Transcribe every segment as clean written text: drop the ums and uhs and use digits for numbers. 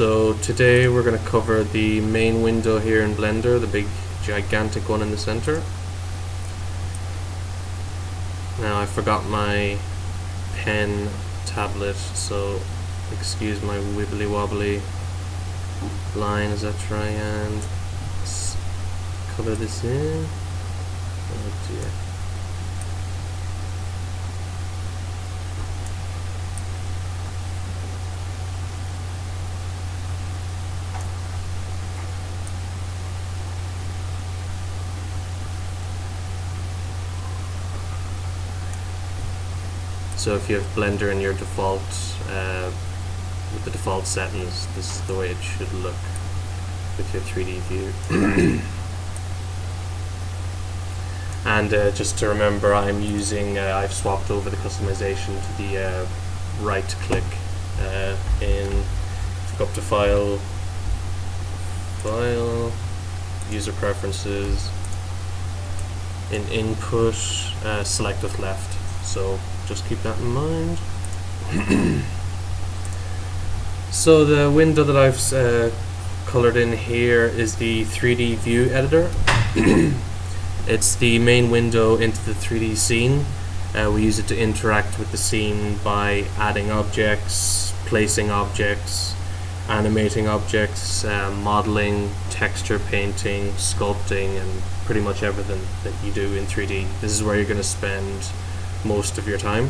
So today we're going to cover the main window here in Blender, the big gigantic one in the center. Now I forgot my pen tablet, so excuse my wibbly wobbly line as I try and color this in. Oh dear. So if you have Blender in your default, with the default settings, this is the way it should look with your 3D view. And just to remember, I'm using, I've swapped over the customization to the right click go up to File, User Preferences, in Input, select with left. So just keep that in mind. So the window that I've colored in here is the 3D view editor. It's the main window into the 3D scene. We use it to interact with the scene by adding objects, placing objects, animating objects, modeling, texture painting, sculpting, and pretty much everything that you do in 3D. This is where you're going to spend most of your time.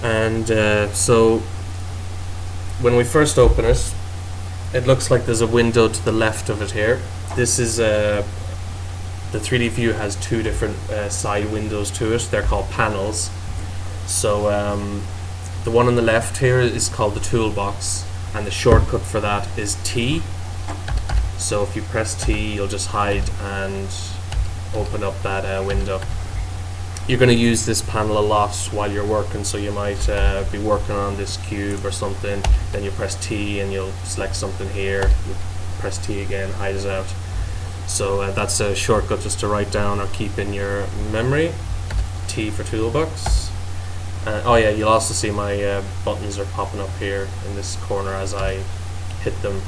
And so when we first open it, it looks like there's a window to the left of it here. This is the 3D view has two different side windows to it. They're called panels. So the one on the left here is called the toolbox, and the shortcut for that is T. So if you press T, you'll just hide and open up that window. You're going to use this panel a lot while you're working, so you might be working on this cube or something, then you press T and you'll select something here, you press T again, hide it out. So that's a shortcut just to write down or keep in your memory. T for toolbox. Oh yeah, you'll also see my buttons are popping up here in this corner as I hit them,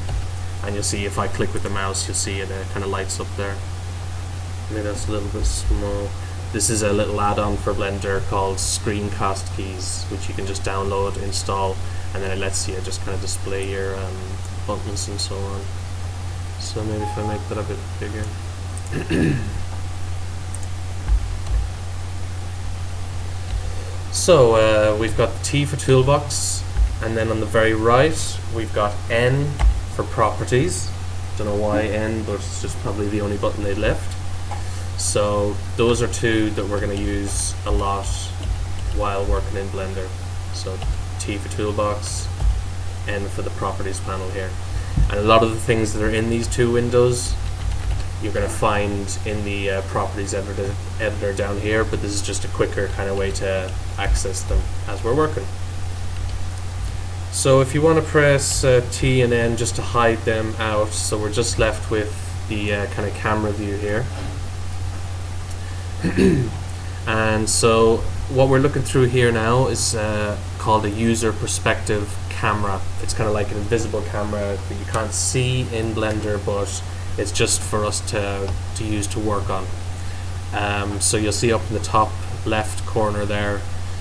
and you'll see if I click with the mouse, you'll see it kind of lights up there. Maybe that's a little bit small. This is a little add-on for Blender called Screencast Keys, which you can just download, install, and then it lets you just kind of display your buttons and so on. So maybe if I make that a bit bigger. So we've got T for toolbox, and then on the very right we've got N for properties. Don't know why N, but it's just probably the only button they left. So those are two that we're going to use a lot while working in Blender. So T for toolbox, N for the properties panel here. And a lot of the things that are in these two windows you're going to find in the properties editor down here, but this is just a quicker kind of way to access them as we're working. So if you want to press T and N just to hide them out, so we're just left with the kind of camera view here. And so what we're looking through here now is called a user perspective camera. It's kind of like an invisible camera that you can't see in Blender, but it's just for us to use to work on. So you'll see up in the top left corner there,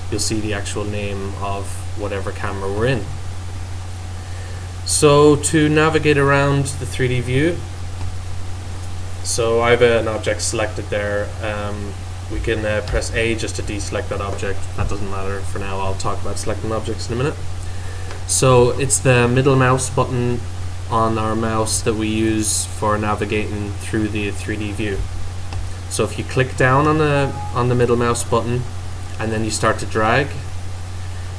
you'll see the actual name of whatever camera we're in. So to navigate around the 3D view, so I have an object selected there. We can press A just to deselect that object. That doesn't matter for now. I'll talk about selecting objects in a minute. So it's the middle mouse button on our mouse that we use for navigating through the 3D view. So if you click down on the middle mouse button and then you start to drag,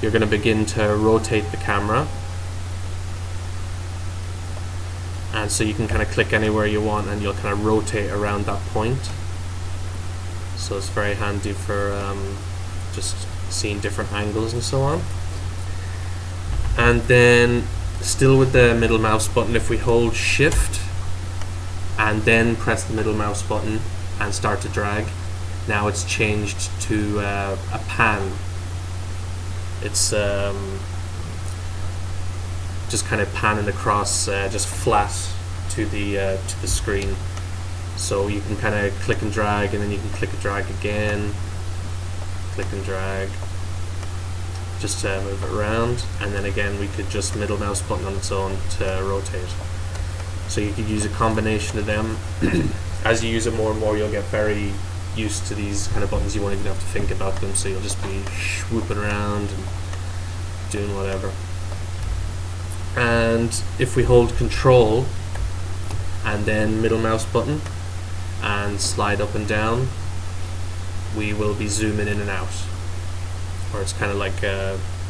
you're going to begin to rotate the camera. And so you can kind of click anywhere you want and you'll kind of rotate around that point. So it's very handy for just seeing different angles and so on. And then still with the middle mouse button, if we hold shift and then press the middle mouse button and start to drag, now it's changed to a pan. It's just kind of panning across, just flat to the screen. So you can kind of click and drag, and then you can click and drag again, click and drag, just to move it around, and then again we could just middle mouse button on its own to rotate. So you could use a combination of them. As you use it more and more, you'll get very used to these kind of buttons. You won't even have to think about them, so you'll just be swooping around and doing whatever. And if we hold Control and then middle mouse button and slide up and down, we will be zooming in and out, or it's kind of like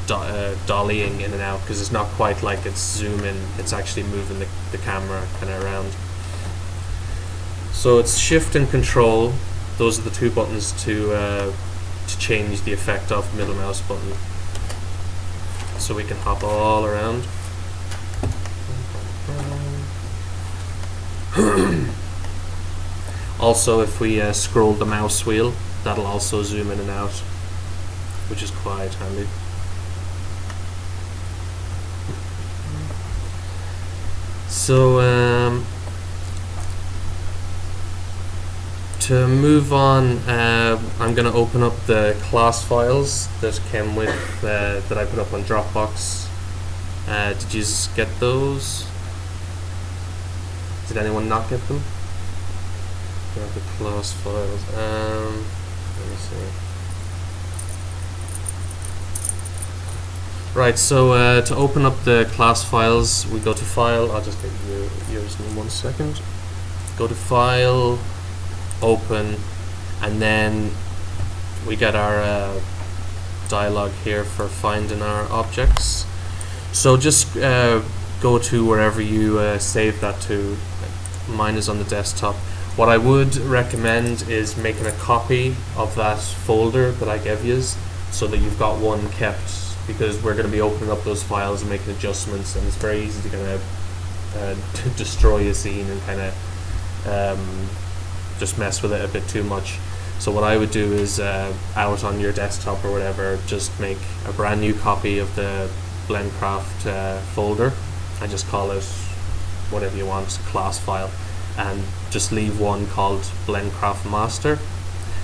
dollying in and out, because it's not quite like it's zooming, it's actually moving the camera kind of around. So it's Shift and Control, those are the two buttons to change the effect of the middle mouse button. So we can hop all around. Also, if we scroll the mouse wheel, that'll also zoom in and out, which is quite handy. So to move on, I'm going to open up the class files that came with that I put up on Dropbox. Did you get those? Did anyone not get them? Grab the class files. Let me see. Right, so to open up the class files, we go to File. I'll just get yours in 1 second. Go to File, Open, and then we get our dialog here for finding our objects. So just go to wherever you save that to. Mine is on the desktop. What I would recommend is making a copy of that folder that I gave you, so that you've got one kept, because we're going to be opening up those files and making adjustments, and it's very easy to kind of destroy a scene and kind of just mess with it a bit too much. So what I would do is out on your desktop or whatever, just make a brand new copy of the BlendCraft folder. I just call it whatever you want, class file, and just leave one called BlendCraft Master,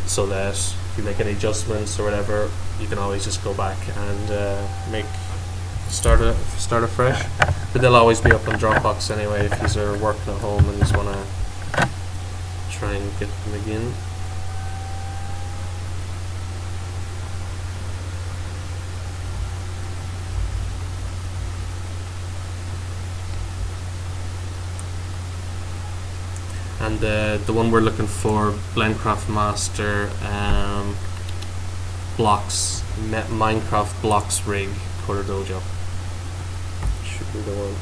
so that if you make any adjustments or whatever, you can always just go back and start afresh. But they'll always be up on Dropbox anyway if you are working at home and just want to try and get them again. And the one we're looking for, BlendCraft Master blocks, Minecraft blocks rig, Coder Dojo. Should be the one.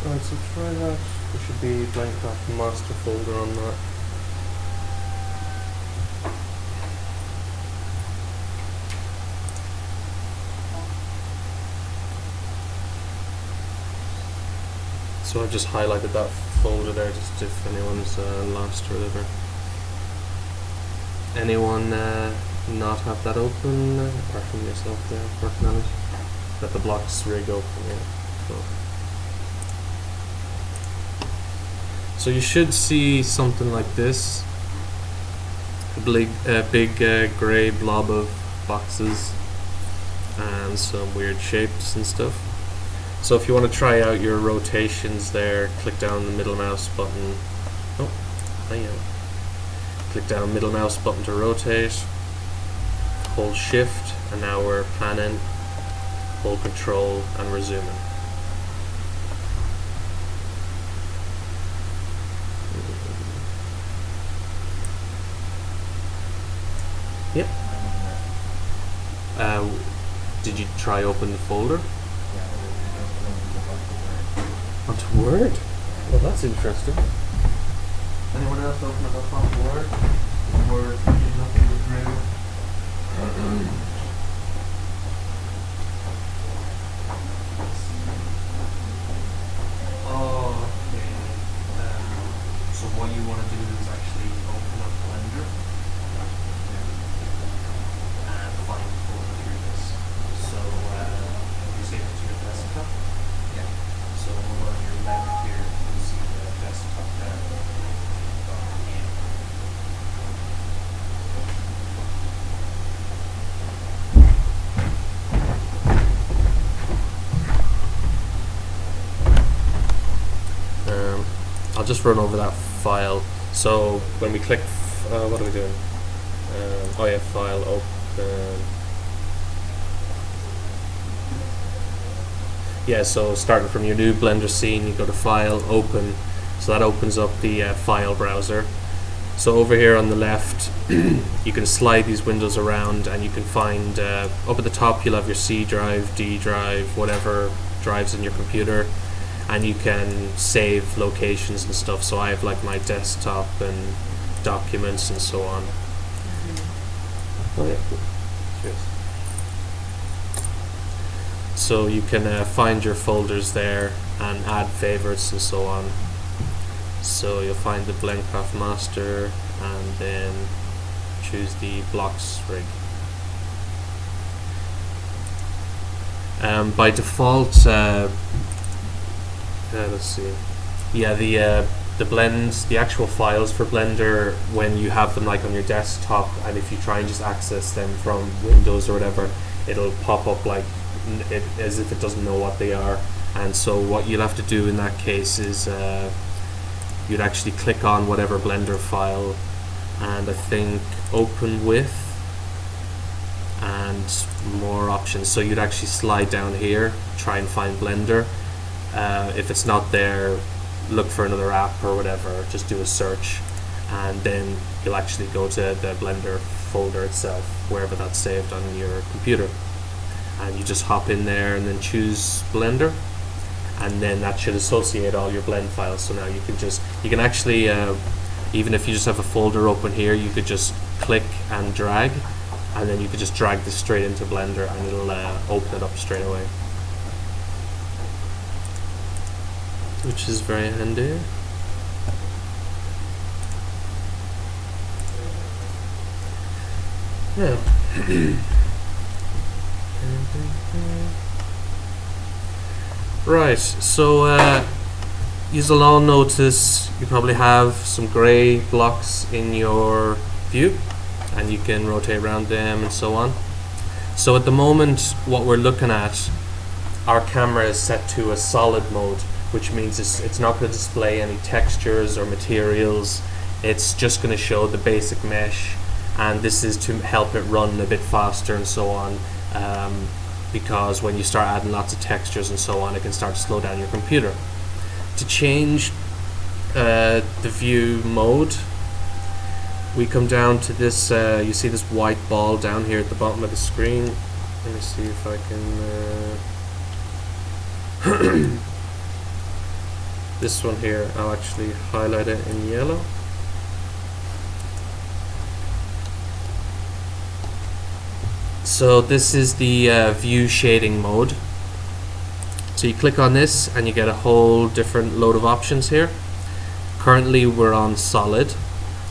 Right, so try that. There should be BlendCraft Master folder on that. So I've just highlighted that folder there, just if anyone's lost or whatever. Anyone not have that open, apart from yourself there, working on it? Got the blocks rig open, yeah. Cool. So you should see something like this. A big grey blob of boxes and some weird shapes and stuff. So if you want to try out your rotations there, click down the middle mouse button. Oh, yeah. Click down middle mouse button to rotate. Hold Shift, and now we're panning. hold Control and resume in. Yep. Did you try open the folder? Onto Word? Well, that's interesting. Anyone else open it up onto Word? Word, nothing but Drew. Oh, okay. So what you want to do is actually open up Blender and find the folder through this. So you save it to your desktop. Yeah. So over on your left here, you see the desktop there. I'll just run over that file. So when we click, what are we doing? Oh yeah, file open. Yeah, so starting from your new Blender scene, you go to File, Open. So that opens up the file browser. So over here on the left, you can slide these windows around, and you can find up at the top you'll have your C drive, D drive, whatever drives in your computer. And you can save locations and stuff. So I have like my desktop and documents and so on. Oh yeah. Cheers. So you can find your folders there and add favorites and so on. So you'll find the BlendCraft master and then choose the blocks rig. By default, let's see. Yeah, the actual files for Blender, when you have them like on your desktop, and if you try and just access them from Windows or whatever, it'll pop up like as if it doesn't know what they are. And so what you'll have to do in that case is you'd actually click on whatever Blender file, and I think open with and more options. So you'd actually slide down here, try and find Blender. If it's not there, look for another app or whatever, just do a search, and then you'll actually go to the Blender folder itself, wherever that's saved on your computer, and you just hop in there and then choose Blender, and then that should associate all your blend files. So now you can actually, even if you just have a folder open here, you could just click and drag, and then you could just drag this straight into Blender and it'll open it up straight away, which is very handy. Yeah. Right, so you'll all notice you probably have some grey blocks in your view, and you can rotate around them and so on. So at the moment, what we're looking at, our camera is set to a solid mode, which means it's not going to display any textures or materials. It's just going to show the basic mesh, and this is to help it run a bit faster and so on, because when you start adding lots of textures and so on, it can start to slow down your computer. To change the view mode, we come down to this, you see this white ball down here at the bottom of the screen. Let me see if I can this one here, I'll actually highlight it in yellow. So this is the view shading mode. So you click on this and you get a whole different load of options here. Currently we're on solid,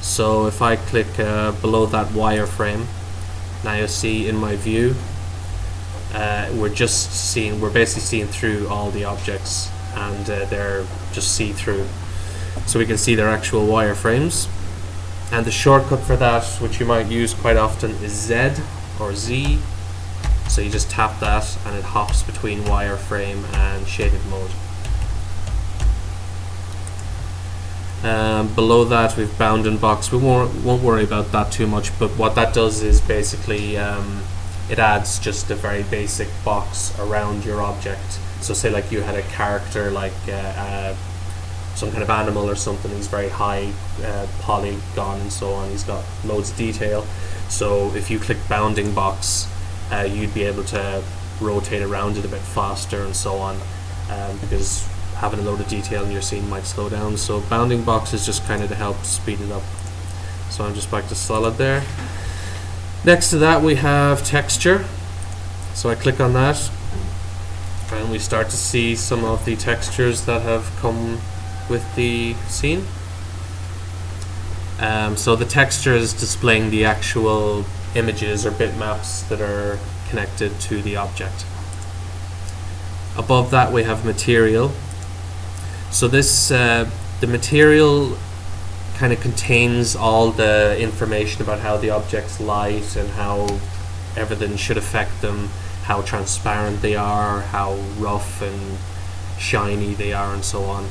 so if I click below that wireframe, now you'll see in my view we're basically seeing through all the objects, and they're just see-through, so we can see their actual wireframes. And the shortcut for that, which you might use quite often, is Z or Z. So you just tap that and it hops between wireframe and shaded mode. Below that we've bound and box. We won't worry about that too much, but what that does is basically it adds just a very basic box around your object. So say like you had a character like some kind of animal or something, he's very high polygon and so on, he's got loads of detail. So if you click bounding box, you'd be able to rotate around it a bit faster and so on, because having a load of detail in your scene might slow down. So bounding box is just kind of to help speed it up. So I'm just back to solid there. Next to that we have texture. So I click on that and we start to see some of the textures that have come with the scene. So the texture is displaying the actual images or bitmaps that are connected to the object. Above that we have material. So this the material kind of contains all the information about how the objects light and how everything should affect them, how transparent they are, how rough and shiny they are, and so on.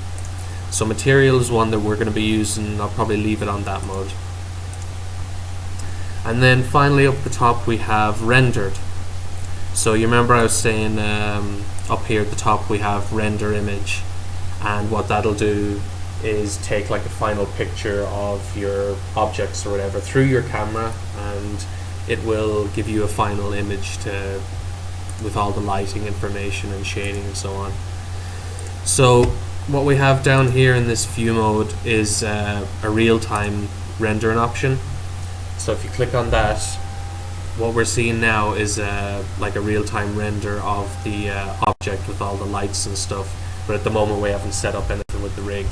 So material is one that we're going to be using. I'll probably leave it on that mode. And then finally up the top we have rendered. So you remember I was saying up here at the top we have render image, and what that'll do is take like a final picture of your objects or whatever through your camera, and it will give you a final image with all the lighting information and shading and so on. So what we have down here in this view mode is a real-time rendering option. So if you click on that, what we're seeing now is like a real-time render of the object with all the lights and stuff, but at the moment we haven't set up anything with the rig.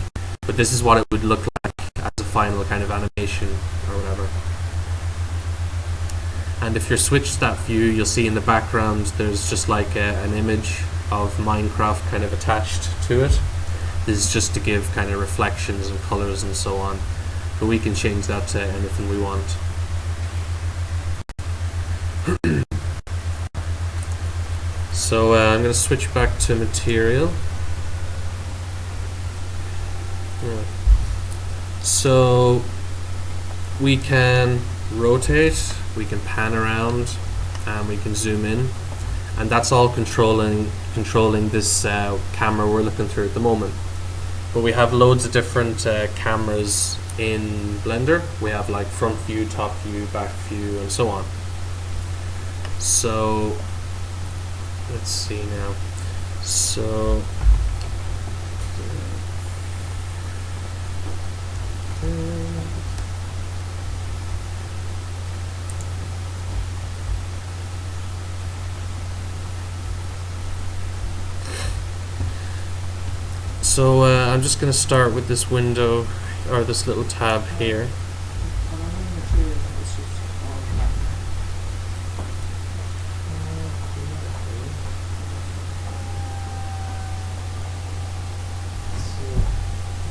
But this is what it would look like as a final kind of animation or whatever. And if you switch that view, you'll see in the background there's just like an image of Minecraft kind of attached to it. This is just to give kind of reflections and colors and so on, but we can change that to anything we want. So I'm going to switch back to material. Yeah. So we can rotate, we can pan around, and we can zoom in, and that's all controlling this camera we're looking through at the moment. But we have loads of different cameras in Blender. We have like front view, top view, back view, and so on. So let's see now. So I'm just going to start with this window, or this little tab here.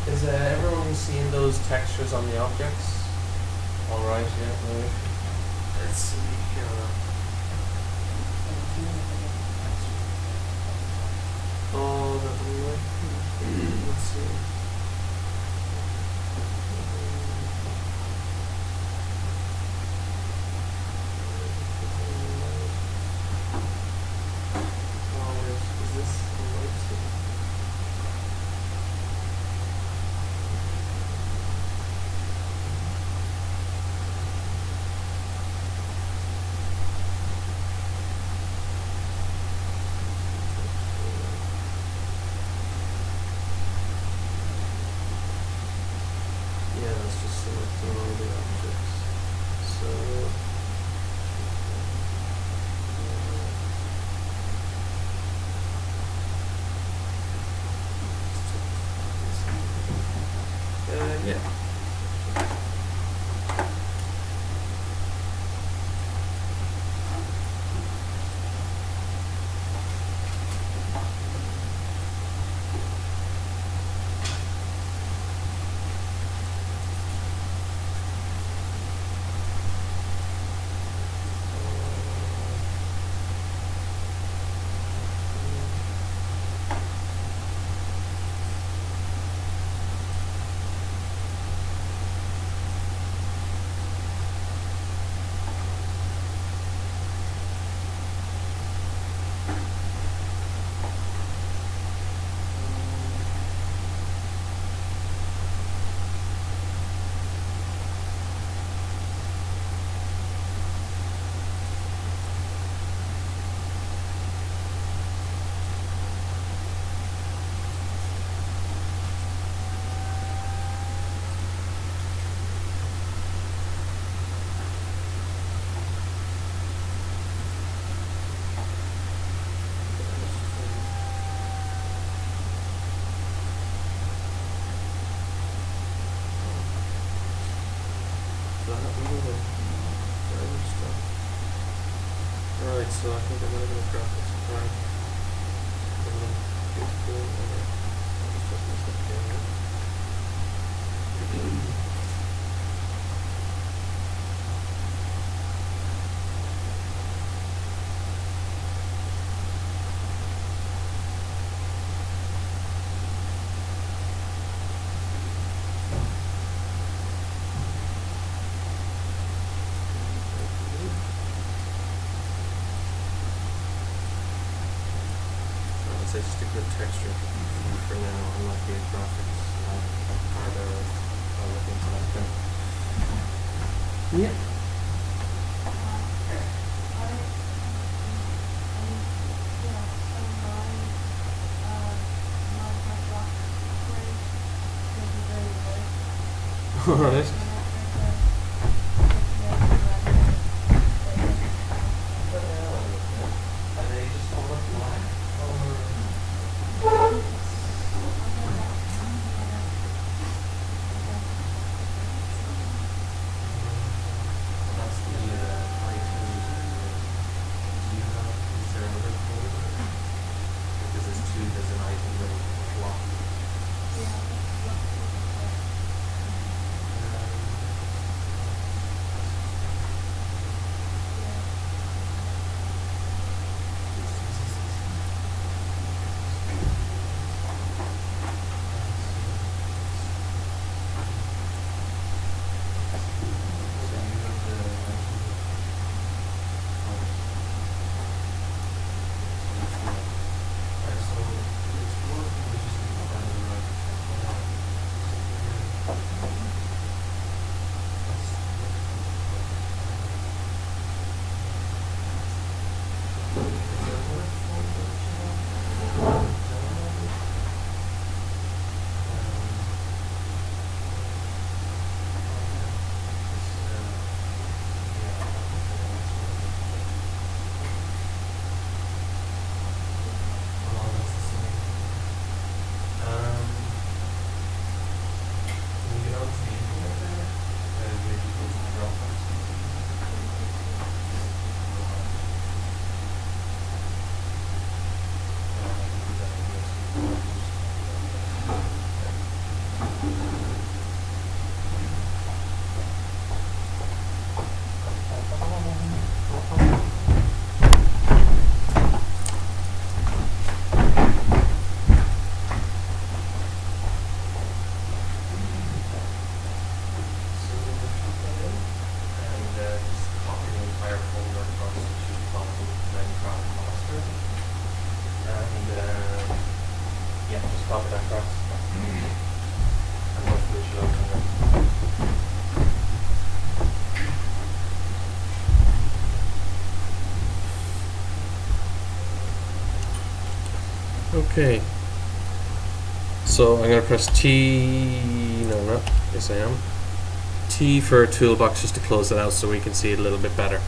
Is everyone seeing those textures on the objects? Alright, yeah, maybe. Let's see here. Oh, that one. Let's see. Oh, is this the right? Yeah, let's just select all the objects. So yeah. Alright, so I think I'm going to graphics card. I'd say just a good texture for now. I'm not the graphics card or I'll look into that thing. Yeah. Alright. Pop it across. And hopefully it should open up. Okay. So I'm going to press T. No, not. Yes, I am. T for toolbox just to close it out so we can see it a little bit better.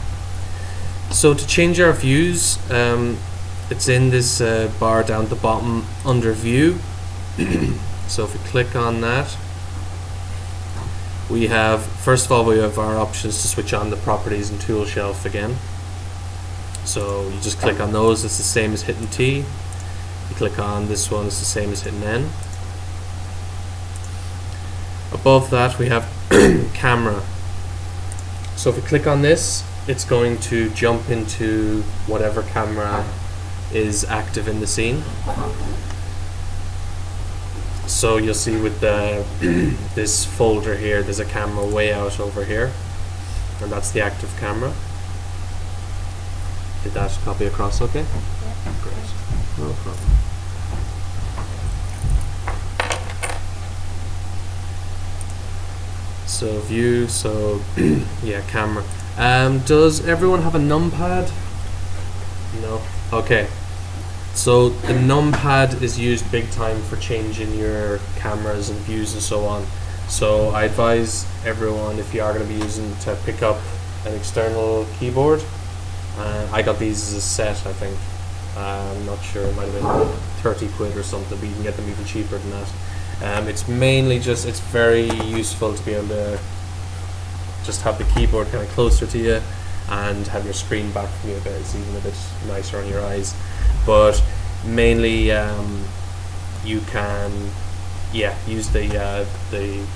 So to change our views, it's in this bar down at the bottom under view. So if we click on that, we have, first of all, we have our options to switch on the properties and tool shelf again. So you just click on those, it's the same as hitting T. You click on this one, it's the same as hitting N. Above that we have camera. So if we click on this, it's going to jump into whatever camera is active in the scene. So you'll see with the this folder here, there's a camera way out over here, and that's the active camera. Did that copy across okay? Yeah. Great. No problem. So view, so yeah, camera. Does everyone have a numpad? No. Okay. So the numpad is used big time for changing your cameras and views and so on. So I advise everyone, if you are going to be using, to pick up an external keyboard. I got these as a set, I think. I'm not sure, it might have been 30 quid or something, but you can get them even cheaper than that. It's mainly just, it's very useful to be able to just have the keyboard kind of closer to you and have your screen back from you a bit. It's even a bit nicer on your eyes. But mainly you can use the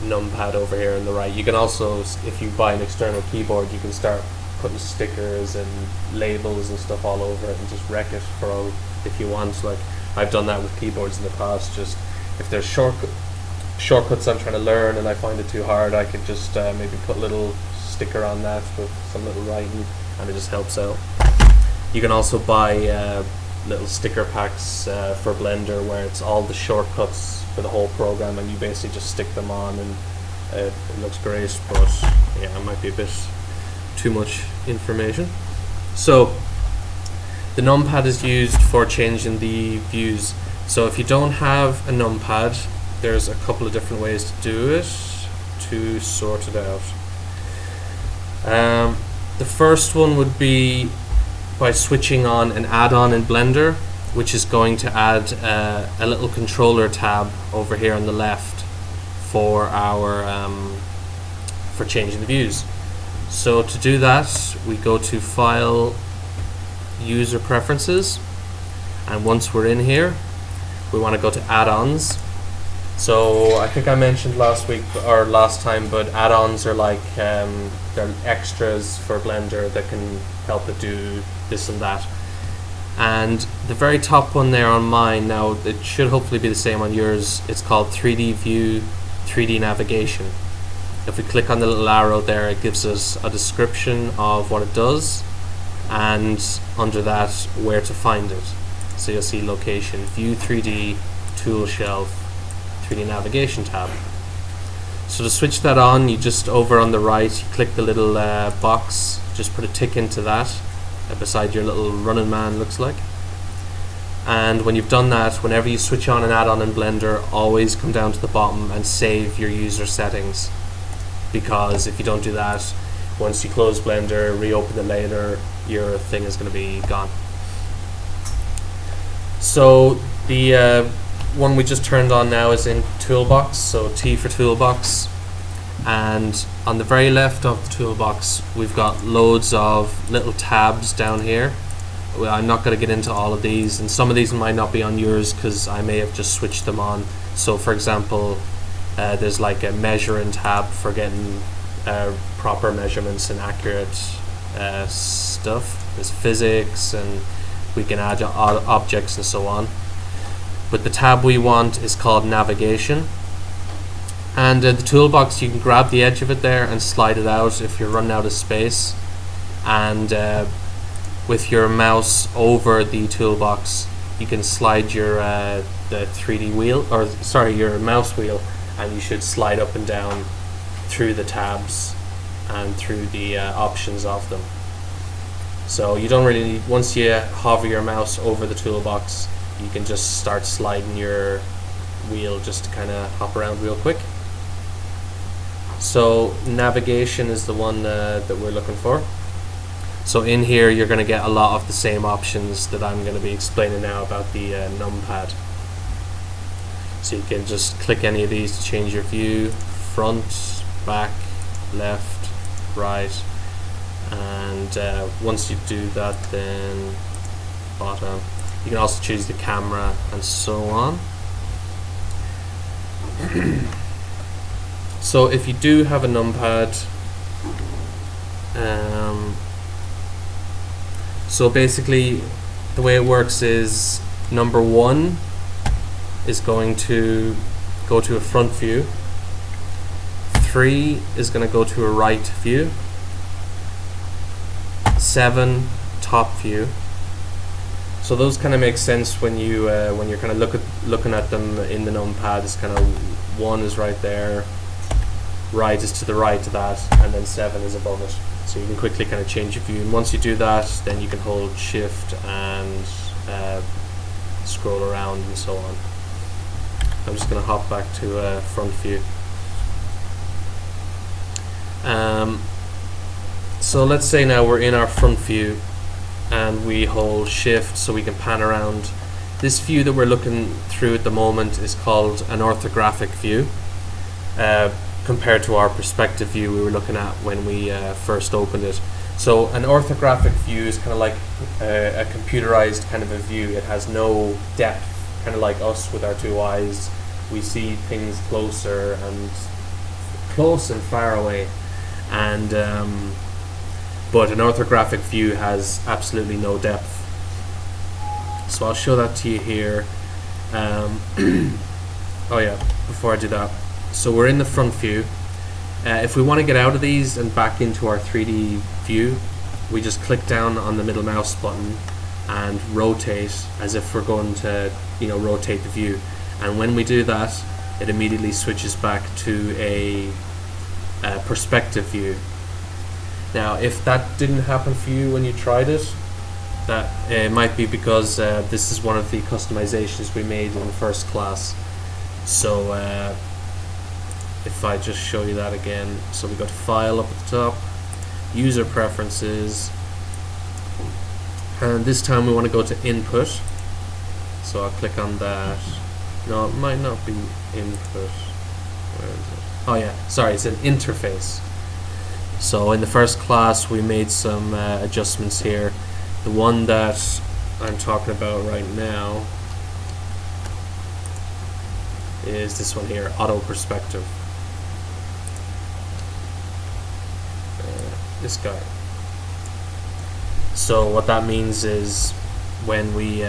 numpad over here on the right. You can also, if you buy an external keyboard, you can start putting stickers and labels and stuff all over it and just wreck it for all if you want. Like I've done that with keyboards in the past. Just if there's shortcuts I'm trying to learn and I find it too hard, I could just maybe put a little sticker on that with some little writing, and it just helps out. You can also buy little sticker packs for Blender where it's all the shortcuts for the whole program, and you basically just stick them on, and it looks great. But yeah, it might be a bit too much information. So the numpad is used for changing the views. So if you don't have a numpad, there's a couple of different ways to do it, to sort it out. The first one would be by switching on an add-on in Blender, which is going to add a little controller tab over here on the left for our for changing the views. So to do that, we go to File, User Preferences, and once we're in here, we want to go to Add-ons. So I think I mentioned last week or last time, but add-ons are like they're extras for Blender that can help it do this and that. And the very top one there on mine, now it should hopefully be the same on yours, it's called 3dview 3D navigation. If we click on the little arrow there, it gives us a description of what it does, and under that where to find it. So you'll see location, view 3D, tool shelf, 3D navigation tab. So to switch that on, you just over on the right, you click the little box, just put a tick into that beside your little running man, looks like. And when you've done that, whenever you switch on an add-on in Blender, always come down to the bottom and save your user settings, because if you don't do that, once you close Blender, reopen it later, your thing is going to be gone. So the one we just turned on now is in Toolbox, so T for Toolbox, and on the very left of the toolbox we've got loads of little tabs down here. Well, I'm not going to get into all of these, and some of these might not be on yours because I may have just switched them on. So for example, there's like a measuring tab for getting proper measurements and accurate stuff. There's physics, and we can add objects and so on. But the tab we want is called navigation, and the toolbox, you can grab the edge of it there and slide it out if you're running out of space, and with your mouse over the toolbox you can slide your the 3D wheel, or sorry, your mouse wheel, and you should slide up and down through the tabs and through the options of them. So you don't really need, once you hover your mouse over the toolbox, you can just start sliding your wheel just to kind of hop around real quick. So navigation is the one that we're looking for. So in here you're going to get a lot of the same options that I'm going to be explaining now about the numpad. So you can just click any of these to change your view, front, back, left, right, and once you do that, then bottom. You can also choose the camera and so on. So if you do have a numpad, so basically the way it works is number 1 is going to go to a front view, 3 is going to go to a right view, 7 top view. So those kind of make sense when you when you're kind of looking at them in the numpad. It's kind of 1 is right there, right is to the right of that, and then 7 is above it. So you can quickly kind of change your view, and once you do that, then you can hold shift and scroll around and so on. I'm just going to hop back to front view. So let's say now we're in our front view and we hold shift so we can pan around. This view that we're looking through at the moment is called an orthographic view, compared to our perspective view we were looking at when we first opened it. So an orthographic view is kind of like a computerized kind of a view. It has no depth, kind of like us with our two eyes. We see things closer and close and far away, and but an orthographic view has absolutely no depth. So I'll show that to you here. Oh yeah, before I do that, so we're in the front view. If we want to get out of these and back into our 3D view, we just click down on the middle mouse button and rotate as if we're going to, rotate the view. And when we do that, it immediately switches back to a perspective view. Now, if that didn't happen for you when you tried it, that it might be because this is one of the customizations we made in the first class. So if I just show you that again, so we got File up at the top, User Preferences, and this time we want to go to Input. So I'll click on that. No, it might not be Input. Where is it? Oh yeah, sorry, it's an Interface. So in the first class we made some adjustments here. The one that I'm talking about right now is this one here, Auto Perspective. This guy. So what that means is when we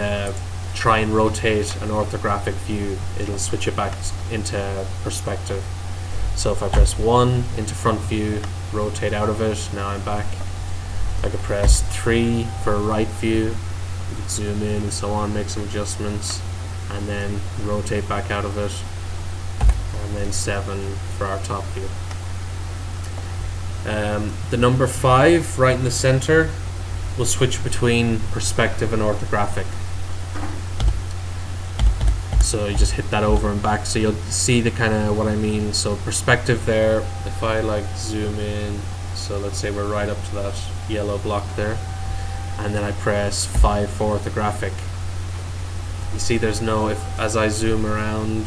try and rotate an orthographic view, it'll switch it back into perspective. So if I press 1 into front view, rotate out of it, now I'm back. I could press 3 for a right view, you could zoom in and so on, make some adjustments, and then rotate back out of it, and then 7 for our top view. The number 5 right in the center will switch between perspective and orthographic. So you just hit that over and back, so you'll see the kind of what I mean. So perspective there, if I like zoom in, so let's say we're right up to that yellow block there, and then I press 5 for orthographic. You see there's no, as I zoom around,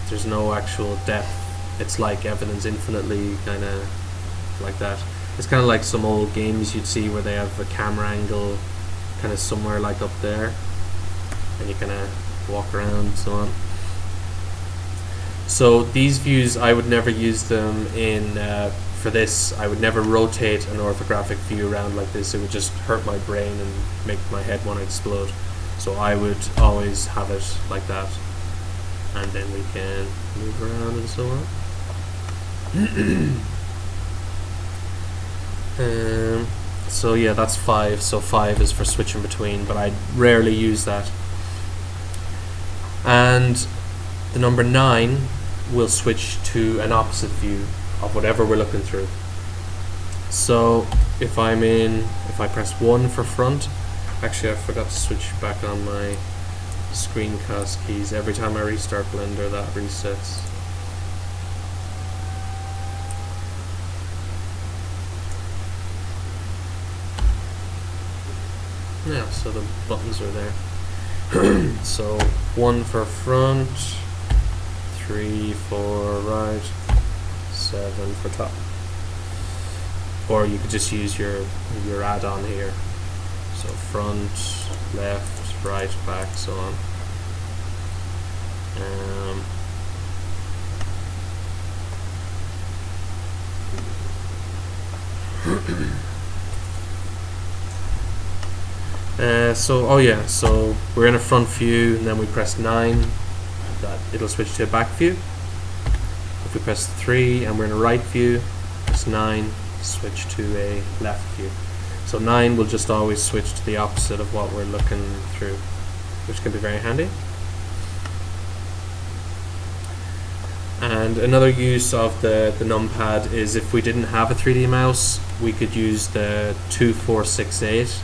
there's no actual depth. It's like everything's infinitely kind of like that. It's kind of like some old games you'd see where they have a camera angle kind of somewhere like up there, and you kind of walk around and so on. So these views, I would never use them in for this. I would never rotate an orthographic view around like this. It would just hurt my brain and make my head want to explode. So I would always have it like that, and then we can move around and so on. So yeah, that's 5. So 5 is for switching between, but I rarely use that. And the number 9 will switch to an opposite view of whatever we're looking through. So if I press 1 for front, actually I forgot to switch back on my screencast keys. Every time I restart Blender, that resets. Yeah, so the buttons are there. So 1 for front, 3 for right, 7 for top. Or you could just use your add-on here. So front, left, right, back, so on. So we're in a front view, and then we press 9, that it'll switch to a back view. If we press 3 and we're in a right view, press 9, switch to a left view. So 9 will just always switch to the opposite of what we're looking through, which can be very handy. And another use of the numpad is if we didn't have a 3D mouse, we could use the 2, 4, 6, 8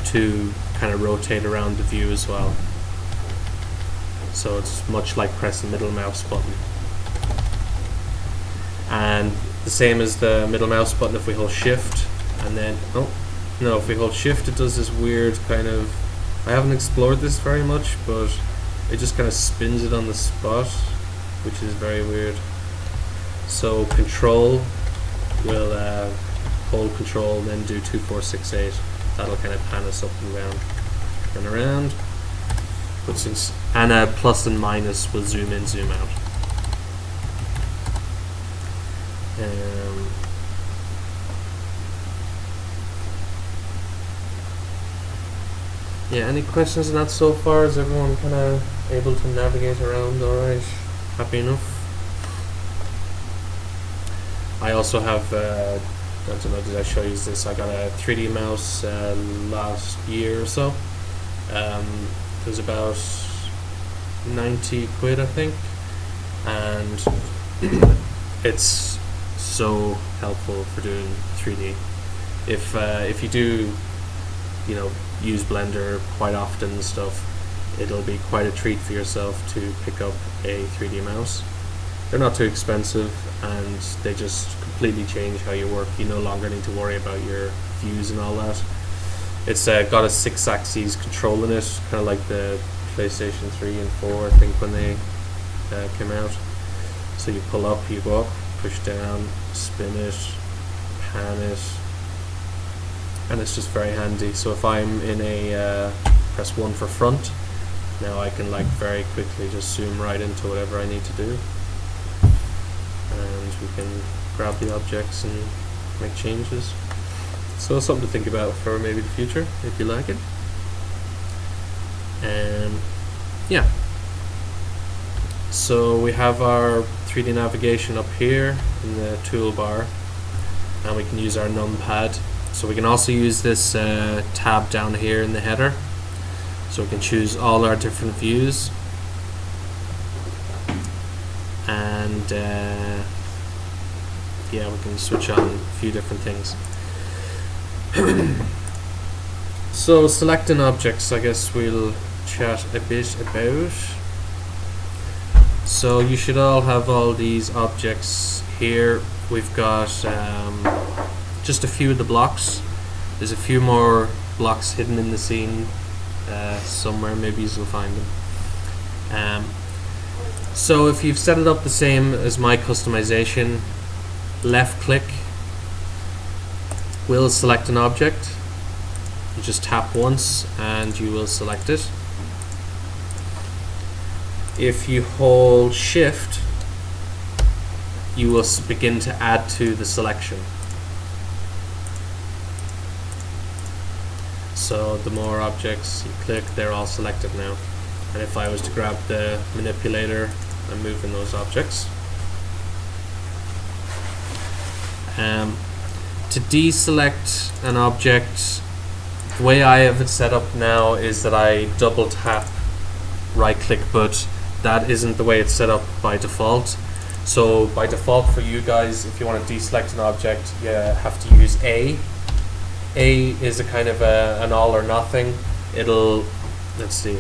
to kind of rotate around the view as well. So it's much like pressing the middle mouse button. And the same as the middle mouse button, if we hold shift and then, if we hold shift, it does this weird kind of, I haven't explored this very much, but it just kind of spins it on the spot, which is very weird. So control will hold control, then do 2, 4, 6, 8. That'll kind of pan us up and down and around. But since and plus and minus will zoom in, zoom out. Yeah, any questions on that so far? Is everyone kind of able to navigate around alright? Happy enough? I also have, I don't know, did I show you this? I got a 3D mouse last year or so. It was about 90 quid, I think. And it's so helpful for doing 3D. If you do, you know, use Blender quite often and stuff, it'll be quite a treat for yourself to pick up a 3D mouse. They're not too expensive and they just completely change how you work. You no longer need to worry about your views and all that. It's got a 6-axis control in it, kind of like the PlayStation 3 and 4, I think, when they came out. So you pull up, you go up, push down, spin it, pan it, and it's just very handy. So if I'm in a press 1 for front, now I can like very quickly just zoom right into whatever I need to do, and we can grab the objects and make changes. So something to think about for maybe the future if you like it. Yeah, so we have our 3D navigation up here in the toolbar, and we can use our numpad. So we can also use this tab down here in the header, so we can choose all our different views, and yeah, we can switch on a few different things. So selecting objects, I guess we'll chat a bit about. So you should all have all these objects here. We've got just a few of the blocks. There's a few more blocks hidden in the scene somewhere, maybe you'll find them. So if you've set it up the same as my customization, left click will select an object. You just tap once and you will select it. If you hold shift, you will begin to add to the selection. So the more objects you click, they're all selected now. And if I was to grab the manipulator, I'm moving those objects. To deselect an object, the way I have it set up now is that I double tap right click, but that isn't the way it's set up by default. So by default for you guys, if you want to deselect an object, you have to use A. A is a kind of an all or nothing. It'll, let's see,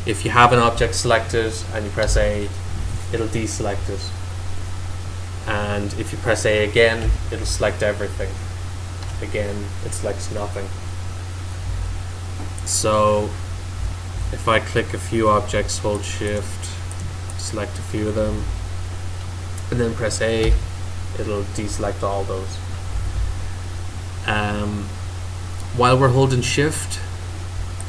if you have an object selected and you press A, it'll deselect it. And if you press A again, it'll select everything. Again, it selects nothing. So if I click a few objects, hold shift, select a few of them, and then press A, it'll deselect all those. While we're holding shift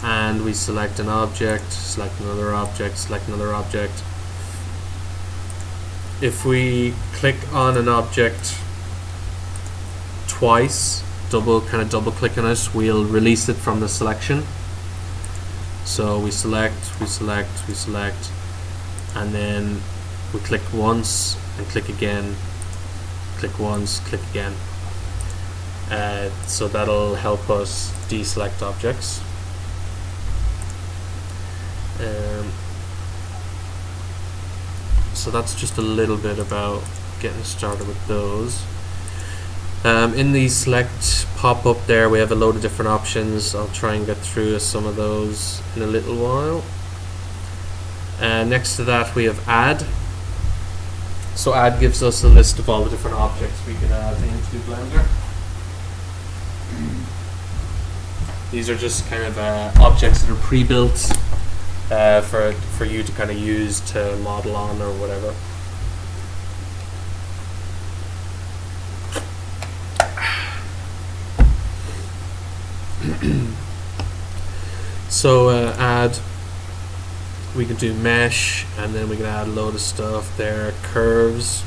and we select an object, select another object, select another object, if we click on an object twice, double click on it, we'll release it from the selection. So we select, and then we click once and click again, click once, click again. So that'll help us deselect objects. So that's just a little bit about getting started with those. In the select pop-up there, we have a load of different options. I'll try and get through some of those in a little while. Next to that we have add. So add gives us a list of all the different objects we can add into Blender. These are just kind of objects that are pre-built for you to kind of use to model on or whatever. So add, we can do mesh, and then we can add a load of stuff there. Curves.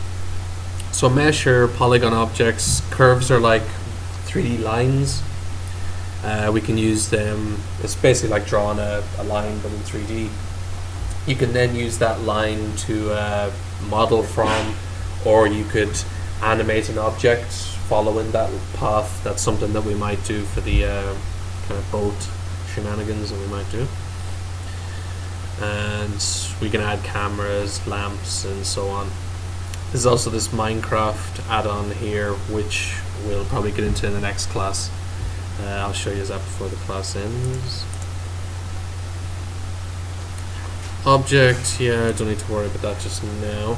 So mesh are polygon objects. Curves are like 3D lines. We can use them. It's basically like drawing a line but in 3D. You can then use that line to model from, or you could animate an object following that path. That's something that we might do for the kind of boat shenanigans that we might do. And we can add cameras, lamps, and so on. There's also this Minecraft add-on here, which we'll probably get into in the next class. I'll show you that before the class ends. Object, yeah, I don't need to worry about that just now.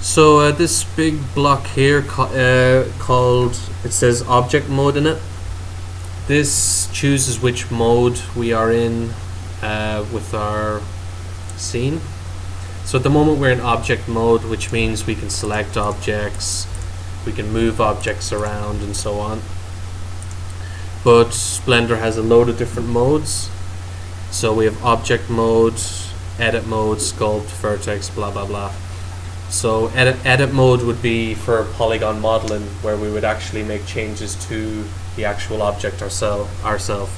So this big block here called, it says object mode in it. This chooses which mode we are in with our scene. So at the moment we're in object mode, which means we can select objects, we can move objects around and so on. But Blender has a load of different modes. So we have object mode, edit mode, sculpt, vertex, blah blah blah. So edit mode would be for polygon modeling, where we would actually make changes to the actual object ourselves.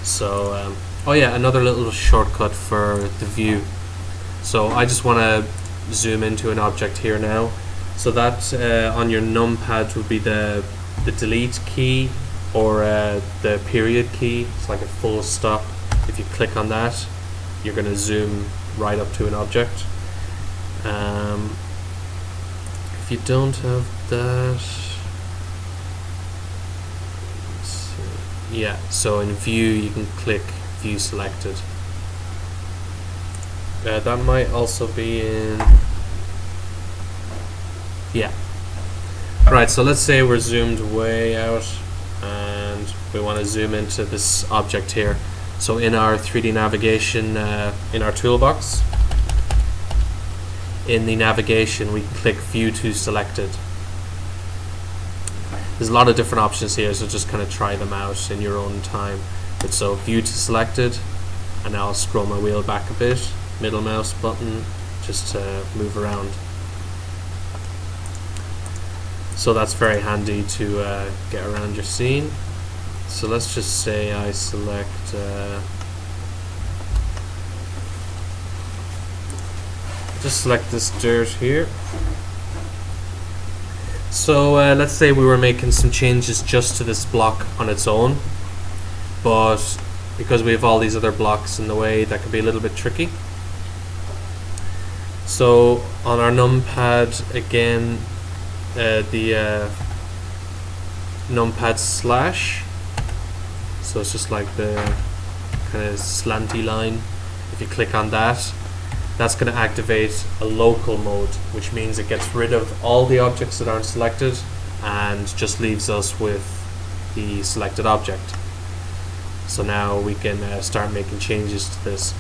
So oh yeah, another little shortcut for the view. So I just want to zoom into an object here now. So that on your numpad would be the delete key, or the period key. It's like a full stop. If you click on that, you're going to zoom right up to an object. If you don't have that, let's see. Yeah, so in view you can click view selected. That might also be in, yeah. Right, so let's say we're zoomed way out and we want to zoom into this object here. So in our 3D navigation, in our toolbox, in the navigation we can click view to selected. There's a lot of different options here, so just kind of try them out in your own time. But so view to selected, and now I'll scroll my wheel back a bit, middle mouse button, just to move around. So that's very handy to get around your scene. So let's just say I select this dirt here. So let's say we were making some changes just to this block on its own, but because we have all these other blocks in the way, that can be a little bit tricky. So on our numpad again, the numpad slash, so it's just like the kind of slanty line. If you click on that, that's going to activate a local mode, which means it gets rid of all the objects that aren't selected and just leaves us with the selected object. So now we can start making changes to this.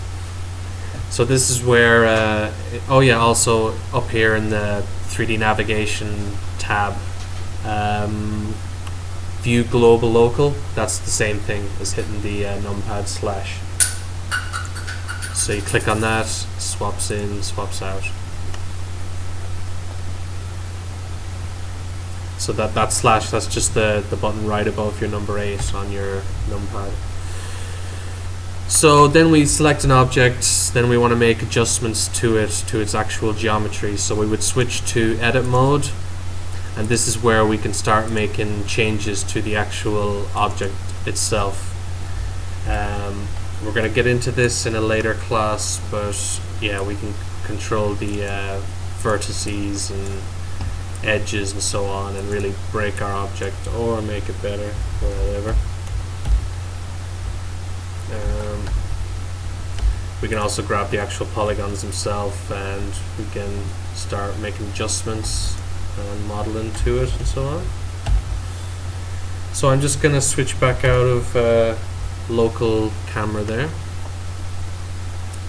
So this is where, oh yeah, also up here in the 3D navigation tab, view global local, that's the same thing as hitting the numpad slash. So you click on that, swaps in, swaps out. So that slash, that's just the button right above your number 8 on your numpad. So then we select an object, then we want to make adjustments to it, to its actual geometry. So we would switch to edit mode, and this is where we can start making changes to the actual object itself. We're going to get into this in a later class, but yeah, we can control the vertices and edges and so on, and really break our object or make it better or whatever. We can also grab the actual polygons themselves, and we can start making adjustments and modeling to it and so on. So I'm just going to switch back out of local camera there,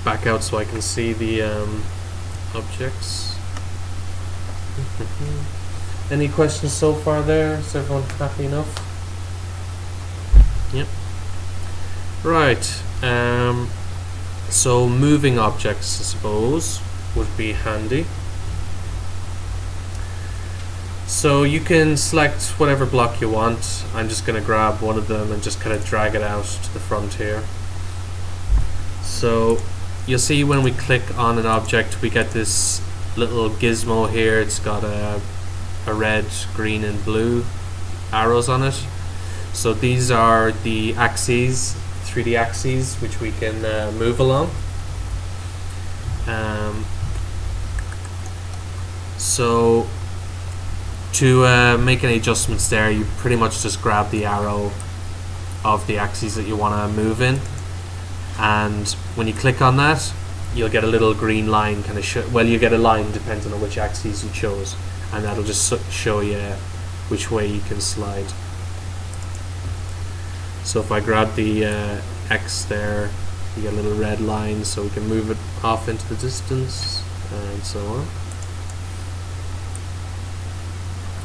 back out so I can see the objects. Any questions so far there? Is everyone happy enough? Right, so moving objects, I suppose, would be handy. So you can select whatever block you want. I'm just going to grab one of them and just kind of drag it out to the front here. So you'll see when we click on an object, we get this little gizmo here. It's got a red, green and blue arrows on it. So these are the axes, 3D axes, which we can move along. So to make any adjustments there, you pretty much just grab the arrow of the axis that you want to move in, and when you click on that, you'll get a little green line kind of well, you get a line depending on which axis you chose, and that'll just show you which way you can slide. So if I grab the X there, you get a little red line, so we can move it off into the distance and so on.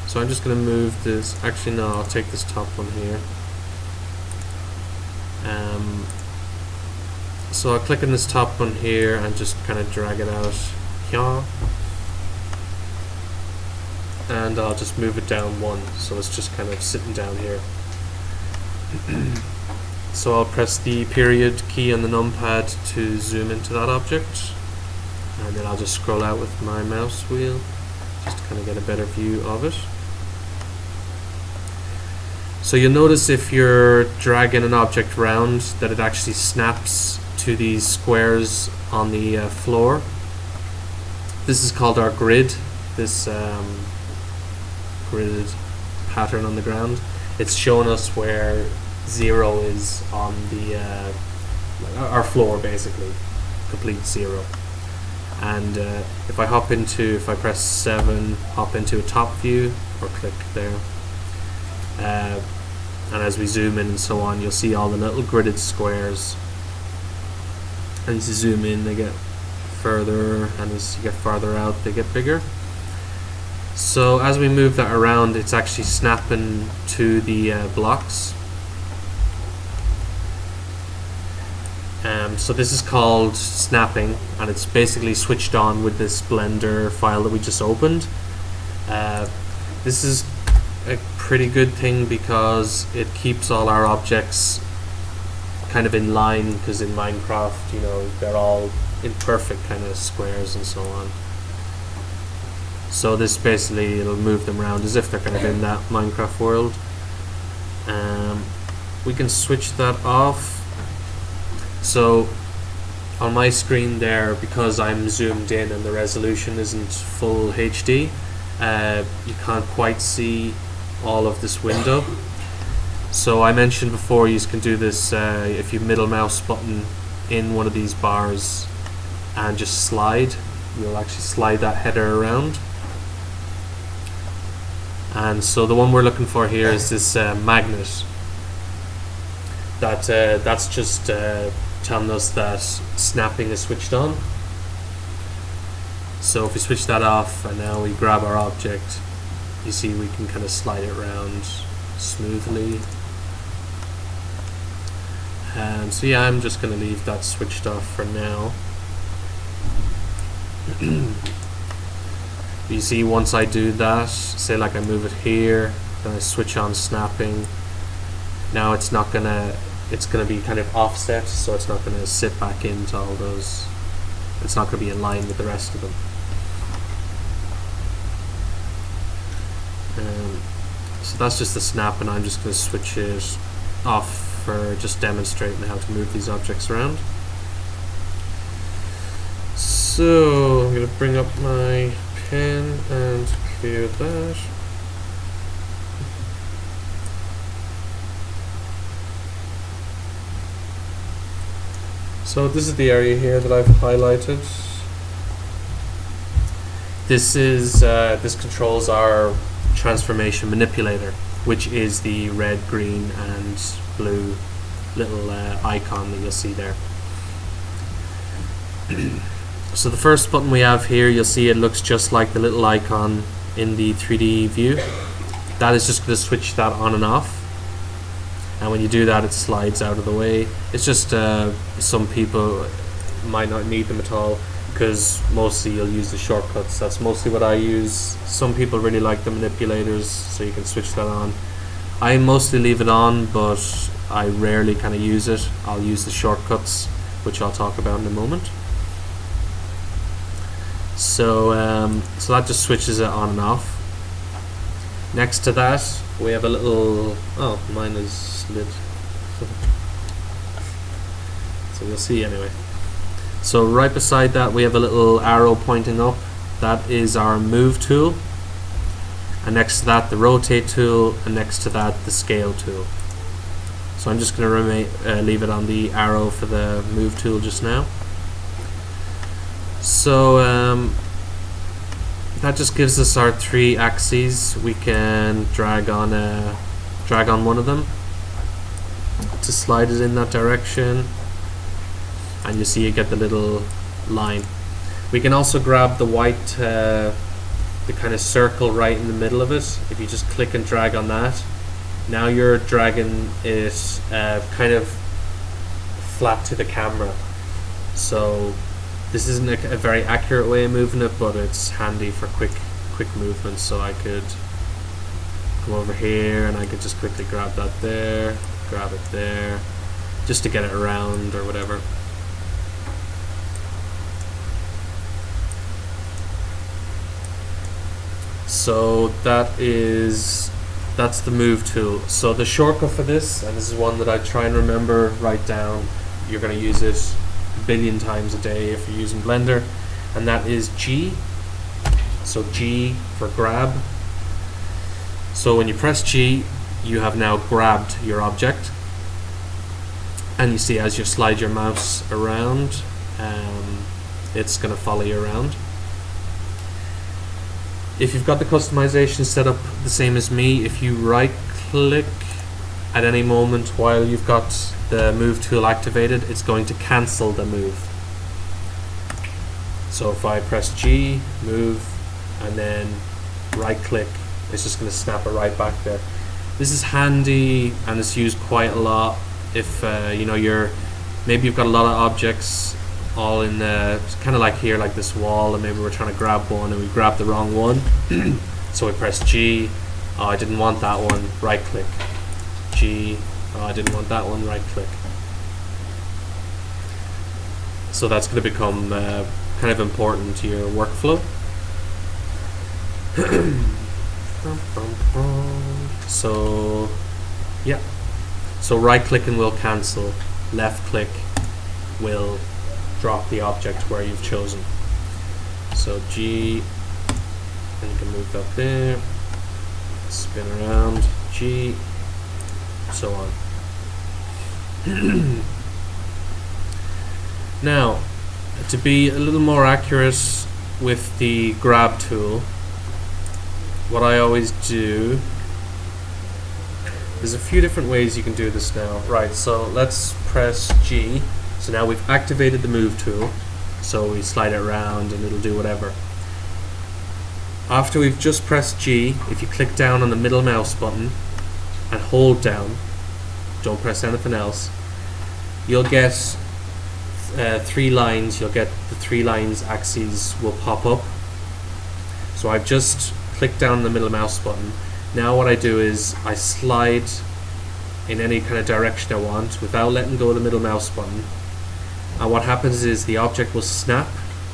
So I'm just going to move this. Actually, no, I'll take this top one here. So I'll click on this top one here and just kind of drag it out here. And I'll just move it down one, so it's just kind of sitting down here. So I'll press the period key on the numpad to zoom into that object, and then I'll just scroll out with my mouse wheel just to kind of get a better view of it. So you'll notice if you're dragging an object around that it actually snaps to these squares on the floor. This is called our grid, this gridded pattern on the ground. It's showing us where 0 is on the our floor, basically, complete 0. And if I press 7, hop into a top view, or click there, and as we zoom in and so on, you'll see all the little gridded squares. And as you zoom in, they get further, and as you get farther out, they get bigger. So as we move that around, it's actually snapping to the blocks. So this is called snapping, and it's basically switched on with this Blender file that we just opened. This is a pretty good thing because it keeps all our objects kind of in line, because in Minecraft, you know, they're all imperfect kind of squares and so on. So this basically, it'll move them around as if they're kind of in that Minecraft world. We can switch that off. So on my screen there, because I'm zoomed in and the resolution isn't full HD, you can't quite see all of this window. So I mentioned before, you can do this if you middle mouse button in one of these bars and just slide, you'll actually slide that header around. And so the one we're looking for here is this magnet. That's just telling us that snapping is switched on. So if we switch that off and now we grab our object, you see we can kind of slide it around smoothly. So yeah, I'm just going to leave that switched off for now. You see, once I do that, say like I move it here, then I switch on snapping, now it's not gonna, it's gonna be kind of offset, so it's not gonna sit back into all those, it's not gonna be in line with the rest of them. So that's just the snap, and I'm just gonna switch it off for just demonstrating how to move these objects around. So I'm gonna bring up my pen and clear that. So this is the area here that I've highlighted. This is this controls our transformation manipulator, which is the red, green and blue little icon that you'll see there. So the first button we have here, you'll see it looks just like the little icon in the 3D view. That is just going to switch that on and off. and when you do that it slides out of the way. It's just some people might not need them at all, because mostly you'll use the shortcuts. That's mostly what I use. Some people really like the manipulators, so you can switch that on. I mostly leave it on, but I rarely kind of use it. I'll use the shortcuts, which I'll talk about in a moment. So that just switches it on and off. Next to that, we have a little, oh, mine is slid. So we'll see anyway. So right beside that we have a little arrow pointing up. That is our move tool. And next to that the rotate tool, and next to that the scale tool. So I'm just going to leave it on the arrow for the move tool just now. So that just gives us our 3 axes. We can drag on one of them to slide it in that direction, and you see you get the little line. We can also grab the white, the kind of circle right in the middle of it. If you just click and drag on that, now you're dragging it kind of flat to the camera. So this isn't a very accurate way of moving it, but it's handy for quick movements. So I could come over here and I could just quickly grab that there, grab it there, just to get it around or whatever. So that's the move tool. So the shortcut for this, and this is one that I try and remember, write down, you're going to use it a billion times a day if you're using Blender, and that is G. So G for grab. So when you press G, you have now grabbed your object, and you see as you slide your mouse around, it's going to follow you around. If you've got the customization set up the same as me, if you right click at any moment while you've got the move tool activated, it's going to cancel the move. So if I press G, move, and then right click, it's just going to snap it right back there. This is handy and it's used quite a lot if you know, maybe you've got a lot of objects all in kind of like here, like this wall, and maybe we're trying to grab one and we grab the wrong one. So we press G, oh, I didn't want that one, right click, G, oh, I didn't want that one, right click. So that's going to become kind of important to your workflow. So yeah, so right clicking will cancel, left click will drop the object where you've chosen. So G, and you can move that there, spin around, G, so on. Now, to be a little more accurate with the grab tool, what I always do, there's a few different ways you can do this now. Right, so let's press G. So now we've activated the move tool, so we slide it around and it'll do whatever. After we've just pressed G, if you click down on the middle mouse button and hold down, don't press anything else, you'll get 3 lines. You'll get the 3 lines axes will pop up. So I've just clicked down the middle mouse button. Now what I do is I slide in any kind of direction I want without letting go of the middle mouse button. And what happens is the object will snap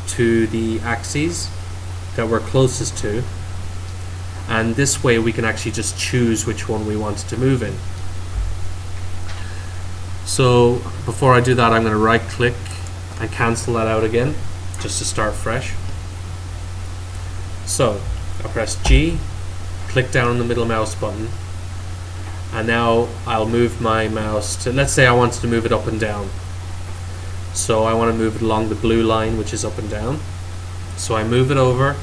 to the axes that we're closest to, and this way we can actually just choose which one we want to move in. So before I do that, I'm going to right click and cancel that out again just to start fresh. So I'll press G, click down on the middle mouse button, and now I'll move my mouse to, let's say I wanted to move it up and down. So I want to move it along the blue line, which is up and down. So I move it over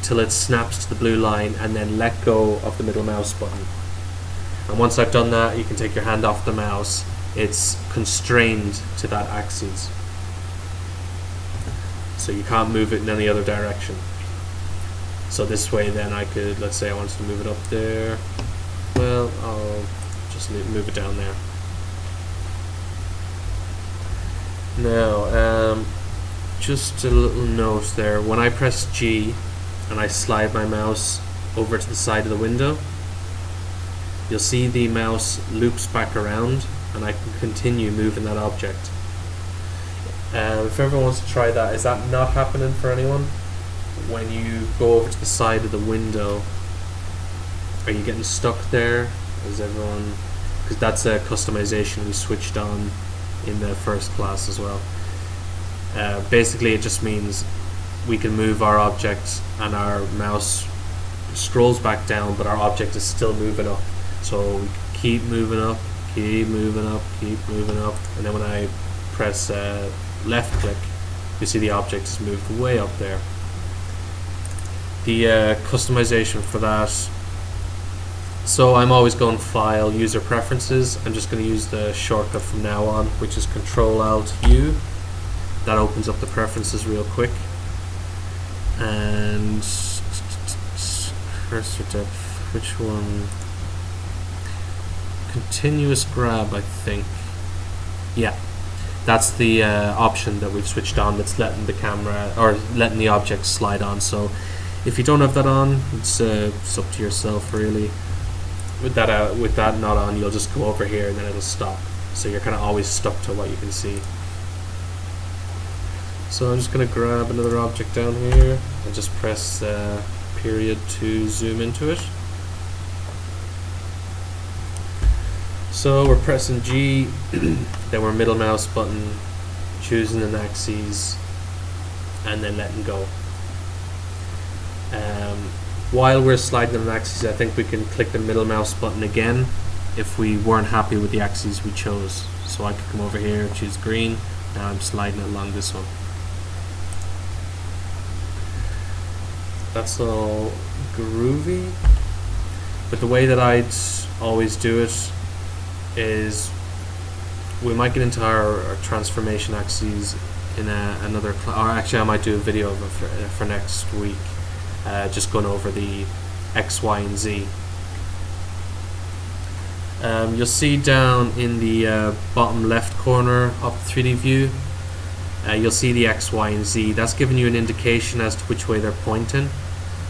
till it snaps to the blue line and then let go of the middle mouse button. And once I've done that, you can take your hand off the mouse. It's constrained to that axis. So you can't move it in any other direction. So this way then I could, let's say I wanted to move it up there. Well, I'll just just move it down there. Now, just a little note there. When I press G and I slide my mouse over to the side of the window, you'll see the mouse loops back around and I can continue moving that object. If everyone wants to try that, is that not happening for anyone? When you go over to the side of the window, are you getting stuck there? Is everyone... because that's a customization we switched on in the first class as well. Basically it just means we can move our object and our mouse scrolls back down, but our object is still moving up. So we keep moving up, keep moving up, keep moving up, and then when I press left click, you see the object is moved way up there. The customization for that, so I'm always going File, User Preferences. I'm just going to use the shortcut from now on, which is Control-Alt-U. That opens up the preferences real quick. And cursor depth, which one? Continuous grab, I think. Yeah, that's the option that we've switched on, that's letting the camera, or letting the object slide on. So if you don't have that on, it's up to yourself really. With that not on, you'll just go over here and then it'll stop. So you're kind of always stuck to what you can see. So I'm just going to grab another object down here and just press period to zoom into it. So we're pressing G, then we're middle mouse button, choosing an axis, and then letting go. While we're sliding an axis, I think we can click the middle mouse button again if we weren't happy with the axis we chose. So I could come over here, choose green, now I'm sliding it along this one. That's all groovy, but the way that I'd always do it is we might get into our transformation axes in another class, or actually I might do a video of it for next week. Just going over the X, Y, and Z. You'll see down in the bottom left corner of the 3D view, you'll see the X, Y, and Z. That's giving you an indication as to which way they're pointing.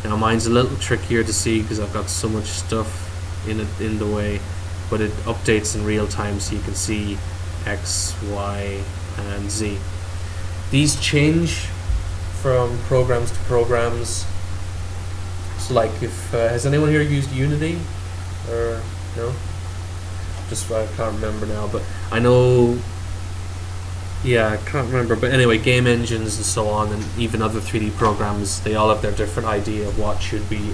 Now mine's a little trickier to see because I've got so much stuff in the way, but it updates in real time so you can see X, Y, and Z. These change from programs to programs. So like if, has anyone here used Unity? Or no? Just, I can't remember now, but I know, yeah, I can't remember, but anyway, game engines and so on, and even other 3D programs, they all have their different idea of what should be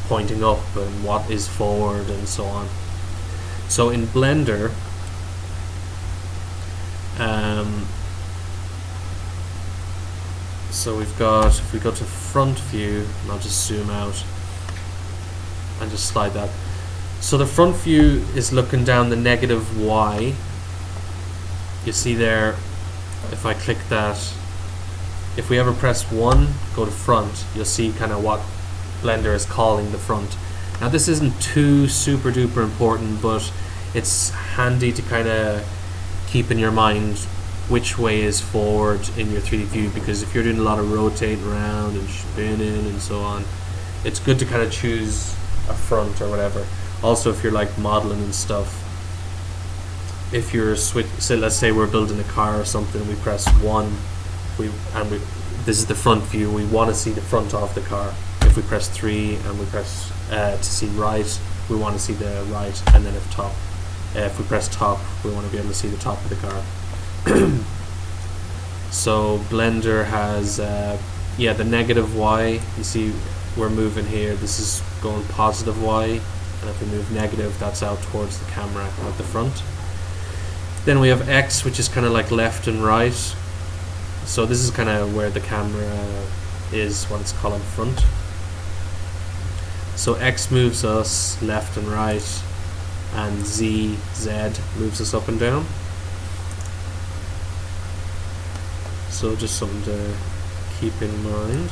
pointing up and what is forward and so on. So in Blender, so we've got, if we go to front view, and I'll just zoom out and just slide that. So the front view is looking down the negative Y. You see there, if I click that, if we ever press 1, go to front, you'll see kind of what Blender is calling the front. Now this isn't too super duper important, but it's handy to kind of keep in your mind which way is forward in your 3D view, because if you're doing a lot of rotating around and spinning and so on, it's good to kind of choose a front or whatever. Also, if you're like modeling and stuff, if you're so let's say we're building a car or something, we press 1, this is the front view, we want to see the front of the car. If we press 3 and we press to see right, we want to see the right, and then if we press top, we want to be able to see the top of the car. So Blender has yeah, the negative Y, you see we're moving here, this is going positive Y, and if we move negative, that's out towards the camera at the front. Then we have X, which is kind of like left and right, so this is kind of where the camera is, what it's calling front. So X moves us left and right, and Z moves us up and down. So just something to keep in mind.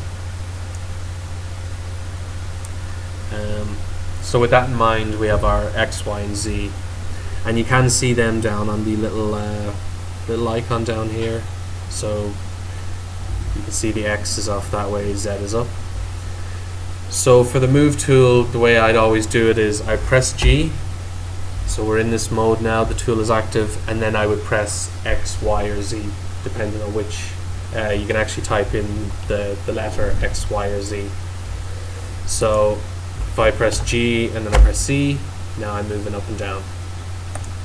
So with that in mind, we have our X, Y, and Z. and you can see them down on the little icon down here. So you can see the X is off that way, Z is up. So for the move tool, the way I'd always do it is I press G. So we're in this mode now, the tool is active, and then I would press X, Y, or Z, depending on which. You can actually type in the letter X, Y, or Z. So if I press G and then I press C, now I'm moving up and down.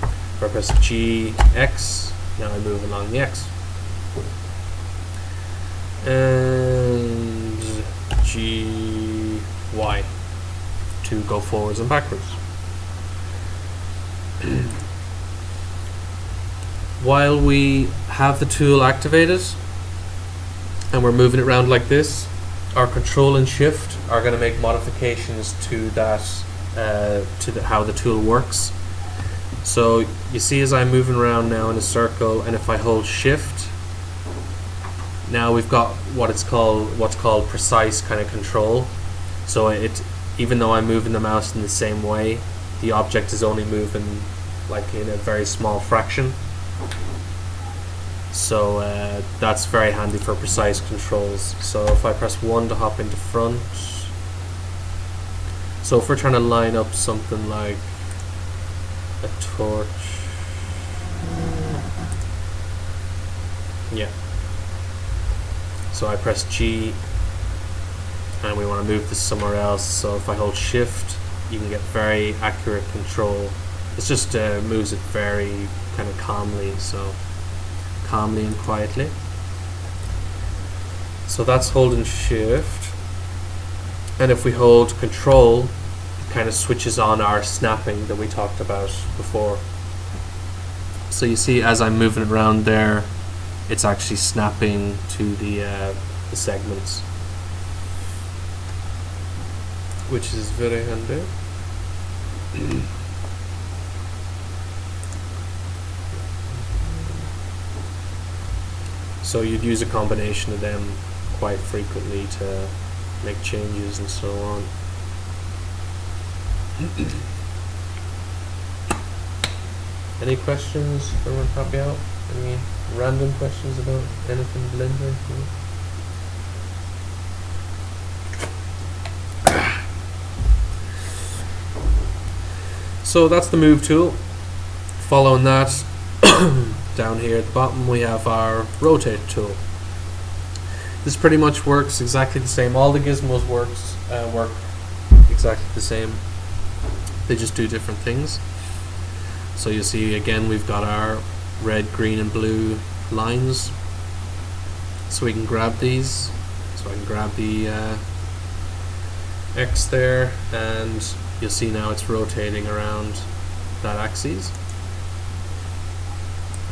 If I press G, X, now I move along the X. And G, Y to go forwards and backwards. While we have the tool activated and we're moving it around like this, our Control and Shift are going to make modifications to that, how the tool works. So you see, as I'm moving around now in a circle, and if I hold Shift, now we've got what's called precise kind of control. So even though I'm moving the mouse in the same way, the object is only moving like in a very small fraction. So that's very handy for precise controls. So if I press 1 to hop into front, so if we're trying to line up something like a torch, yeah. So I press G and we want to move this somewhere else. So if I hold Shift, you can get very accurate control. It's just moves it very kind of calmly, so calmly and quietly. So that's holding Shift, and if we hold Control, it kind of switches on our snapping that we talked about before. So you see, as I'm moving it around there, it's actually snapping to the segments, which is very handy. So you'd use a combination of them quite frequently to make changes and so on. Any questions that want to help you out? Any random questions about anything Blender? So that's the move tool. Following that, down here at the bottom we have our rotate tool. This pretty much works exactly the same. All the gizmos work exactly the same. They just do different things. So you see, again, we've got our red, green and blue lines. So we can grab these. So I can grab the X there, and you'll see now it's rotating around that axis.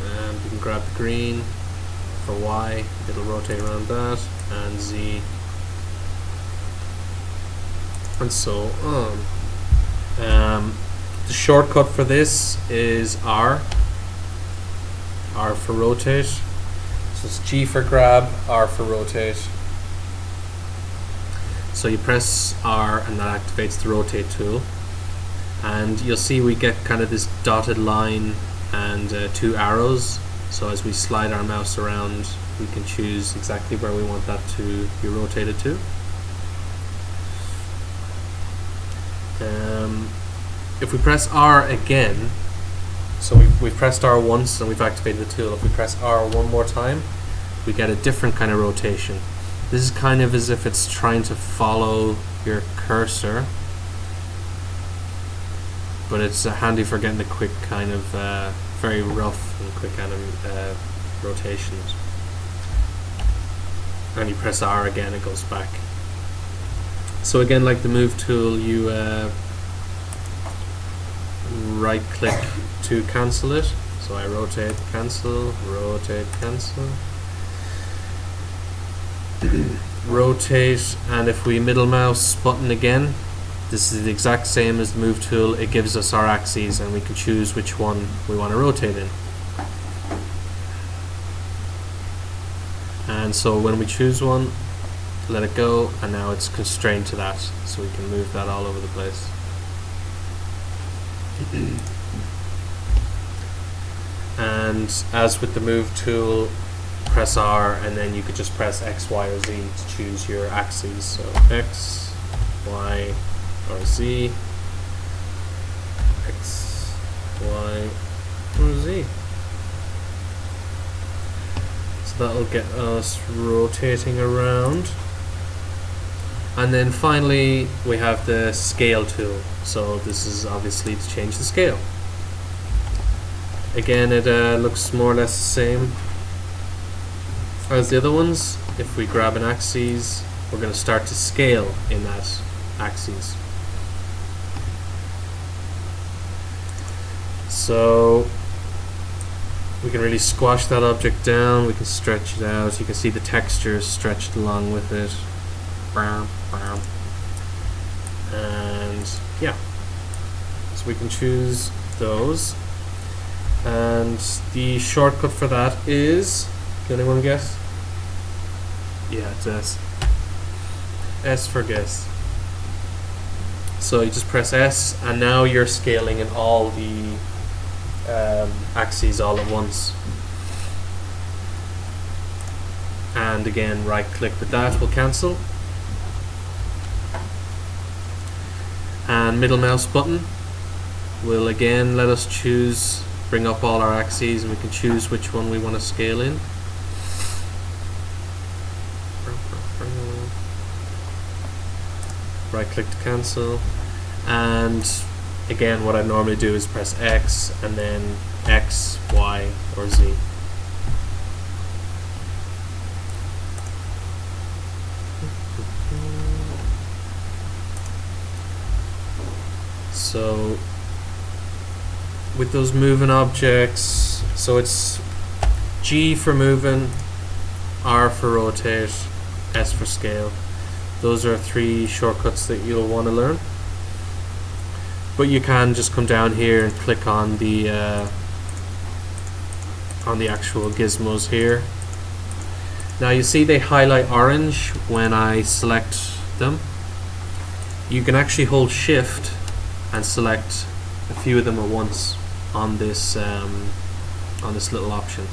And we can grab the green for Y, it'll rotate around that, and Z, and so on. The shortcut for this is R for rotate. So it's G for grab, R for rotate. So you press R and that activates the rotate tool, and you'll see we get kind of this dotted line and 2 arrows. So as we slide our mouse around, we can choose exactly where we want that to be rotated to. If we press R again, so we've pressed R once and we've activated the tool. If we press R one more time, we get a different kind of rotation. This is kind of as if it's trying to follow your cursor, but it's handy for getting the quick kind of very rough and quick rotations. And you press R again, it goes back. So again, like the move tool, you right click to cancel it. So I rotate, cancel, rotate, cancel, rotate, and if we middle mouse button again, this is the exact same as the move tool. It gives us our axes and we can choose which one we want to rotate in. And so when we choose one, let it go, and now it's constrained to that, so we can move that all over the place. And as with the move tool, press R, and then you could just press X, Y, or Z to choose your axes. So X, Y, or Z, X, Y, or Z. So that'll get us rotating around. And then finally we have the scale tool. So this is obviously to change the scale. Again, it looks more or less the same as the other ones. If we grab an axis, we're going to start to scale in that axis. So we can really squash that object down, we can stretch it out, you can see the texture stretched along with it. And yeah, so we can choose those. And the shortcut for that is, can anyone guess? Yeah, it's S. S for guess. So you just press S, and now you're scaling in all the axes all at once. And again, right click with that will cancel. And middle mouse button will again let us choose, bring up all our axes, and we can choose which one we want to scale in. Right click to cancel. And again, what I normally do is press X and then X, Y, or Z. So with those moving objects, so it's G for moving, R for rotate, S for scale. Those are 3 shortcuts that you'll want to learn. But you can just come down here and click on the actual gizmos here. Now you see they highlight orange when I select them. You can actually hold Shift and select a few of them at once on this little option.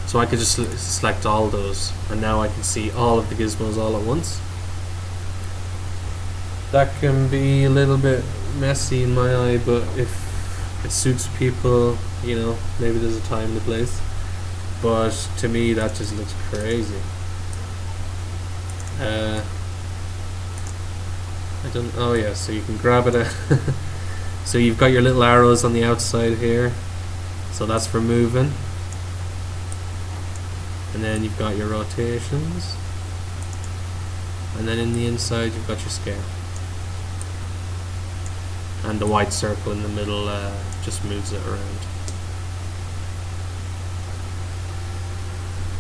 So I could just select all those, and now I can see all of the gizmos all at once. That can be a little bit messy in my eye, but if it suits people, you know, maybe there's a time and a place. But to me, that just looks crazy. I don't. Oh yeah, so you can grab it. So you've got your little arrows on the outside here. So that's for moving. And then you've got your rotations. And then in the inside, you've got your scale. And the white circle in the middle just moves it around.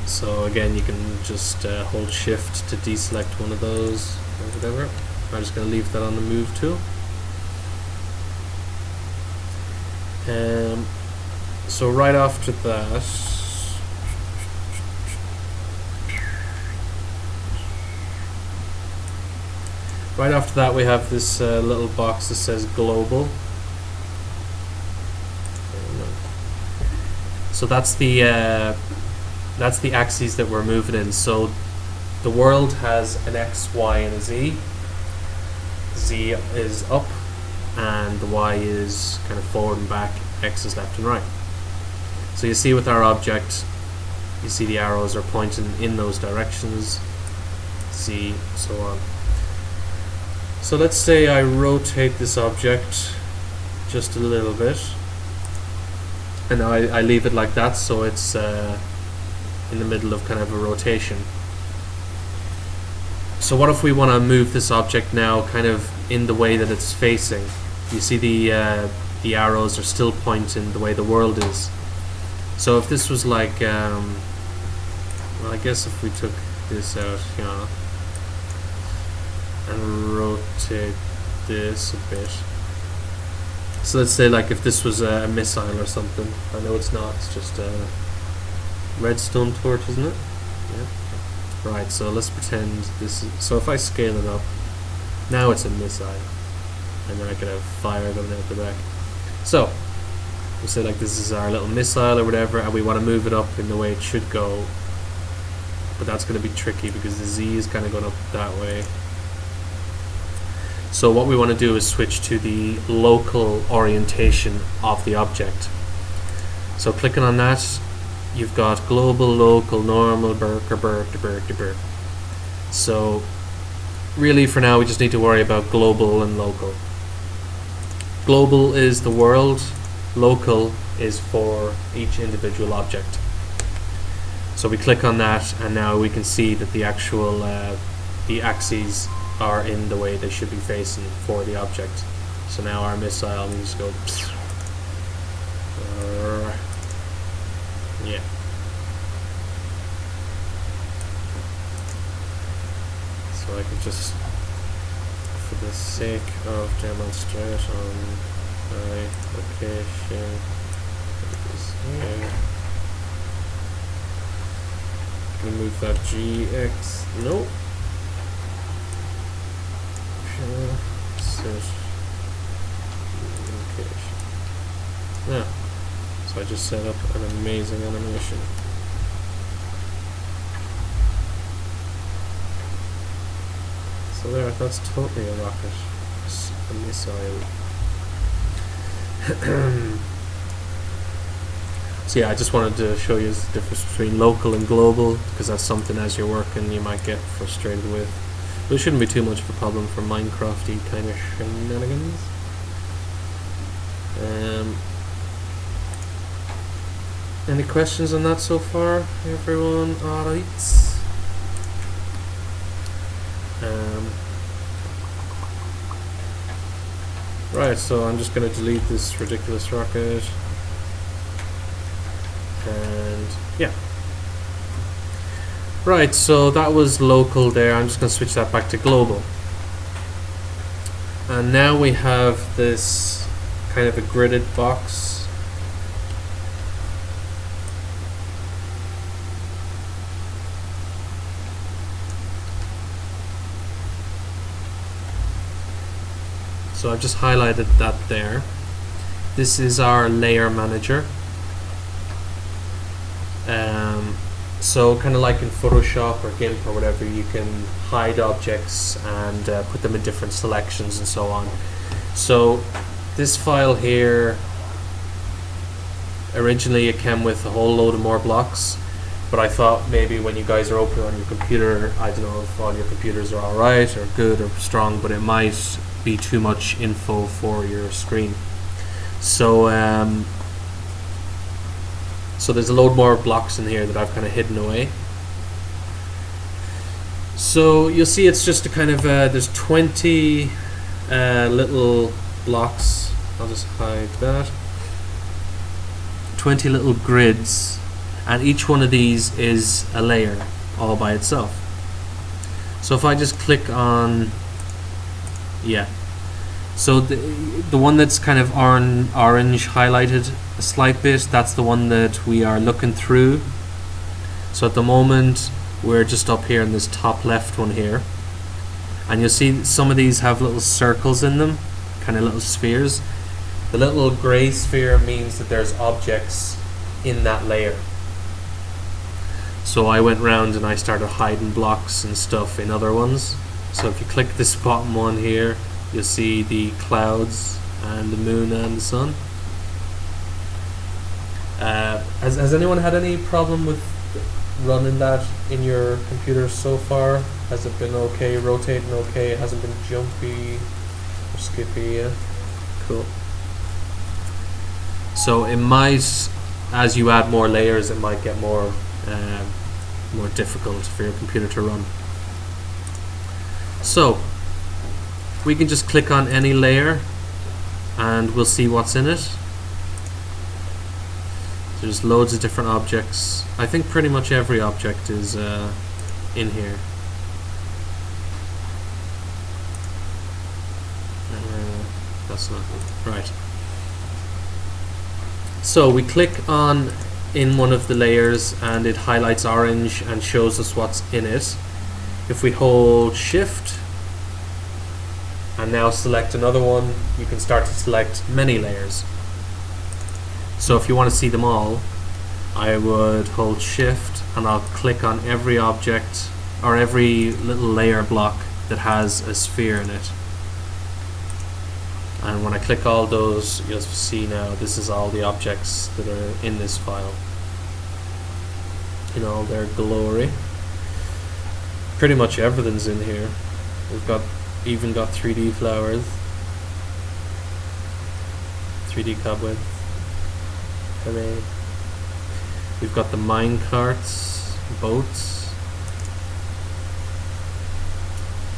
So again, you can just hold Shift to deselect one of those or whatever. I'm just going to leave that on the move tool. So right after that, we have this little box that says global. So that's the axes that we're moving in. So the world has an X, Y, and a Z. Z is up, and the Y is kind of forward and back. X is left and right. So you see with our object, you see the arrows are pointing in those directions. Z, so on. So let's say I rotate this object just a little bit, and I leave it like that, so it's in the middle of kind of a rotation. So what if we want to move this object now kind of in the way that it's facing? You see the arrows are still pointing the way the world is. So if this was like, well, I guess if we took this out, you know, and rotate this a bit. So let's say like if this was a missile or something. I know it's not, it's just a redstone torch, isn't it? Yeah. Right, so let's pretend this is, so if I scale it up, now it's a missile, and then I could have fire going out the back. So we say like this is our little missile or whatever, and we want to move it up in the way it should go, but that's going to be tricky because the Z is kind of going up that way. So what we want to do is switch to the local orientation of the object. So clicking on that, you've got global, local, normal, burk, or burk, to burk, to burk. So really for now we just need to worry about global and local. Global is the world, local is for each individual object. So we click on that, and now we can see that the actual the axes are in the way they should be facing for the object. So now our missile, we just go yeah. So I can just, for the sake of demonstration, my location is here. Can we move that GX? Nope. Set location. Yeah. So I just set up an amazing animation. So there, that's totally a rocket. It's a missile. So yeah, I just wanted to show you the difference between local and global, because that's something as you're working you might get frustrated with. But it shouldn't be too much of a problem for Minecraft-y kind of shenanigans. Any questions on that so far, everyone? Alright. Right, so I'm just going to delete this ridiculous rocket. And yeah. Right, so that was local there. I'm just going to switch that back to global. And now we have this kind of a gridded box. So I've just highlighted that there. This is our layer manager. So kind of like in Photoshop or GIMP or whatever, you can hide objects and put them in different selections and so on. So this file here, originally it came with a whole load of more blocks, but I thought maybe when you guys are opening on your computer, I don't know if all your computers are alright or good or strong, but it might be too much info for your screen. So so there's a load more blocks in here that I've kind of hidden away. So you'll see it's just a kind of there's 20 little blocks. I'll just hide that. 20 little grids, and each one of these is a layer all by itself. So if I just click on, yeah, so the one that's kind of orange highlighted a slight bit, that's the one that we are looking through. So at the moment we're just up here in this top left one here, and you'll see some of these have little circles in them, kind of little spheres. The little gray sphere means that there's objects in that layer. So I went round and I started hiding blocks and stuff in other ones. So if you click this bottom one here, you'll see the clouds and the moon and the sun. Has anyone had any problem with running that in your computer so far? Has it been okay, rotating okay? It hasn't been jumpy or skippy? Yeah? Cool. So it might, as you add more layers, it might get more difficult for your computer to run. So we can just click on any layer and we'll see what's in it. There's loads of different objects. I think pretty much every object is in here. That's not good. Right. So we click on in one of the layers and it highlights orange and shows us what's in it. If we hold shift and now select another one, you can start to select many layers. So if you want to see them all, I would hold shift and I'll click on every object or every little layer block that has a sphere in it. And when I click all those, you'll see now this is all the objects that are in this file in all their glory. Pretty much everything's in here. We've even got 3D flowers, 3D cobwebs. Hooray. We've got the mine carts, boats,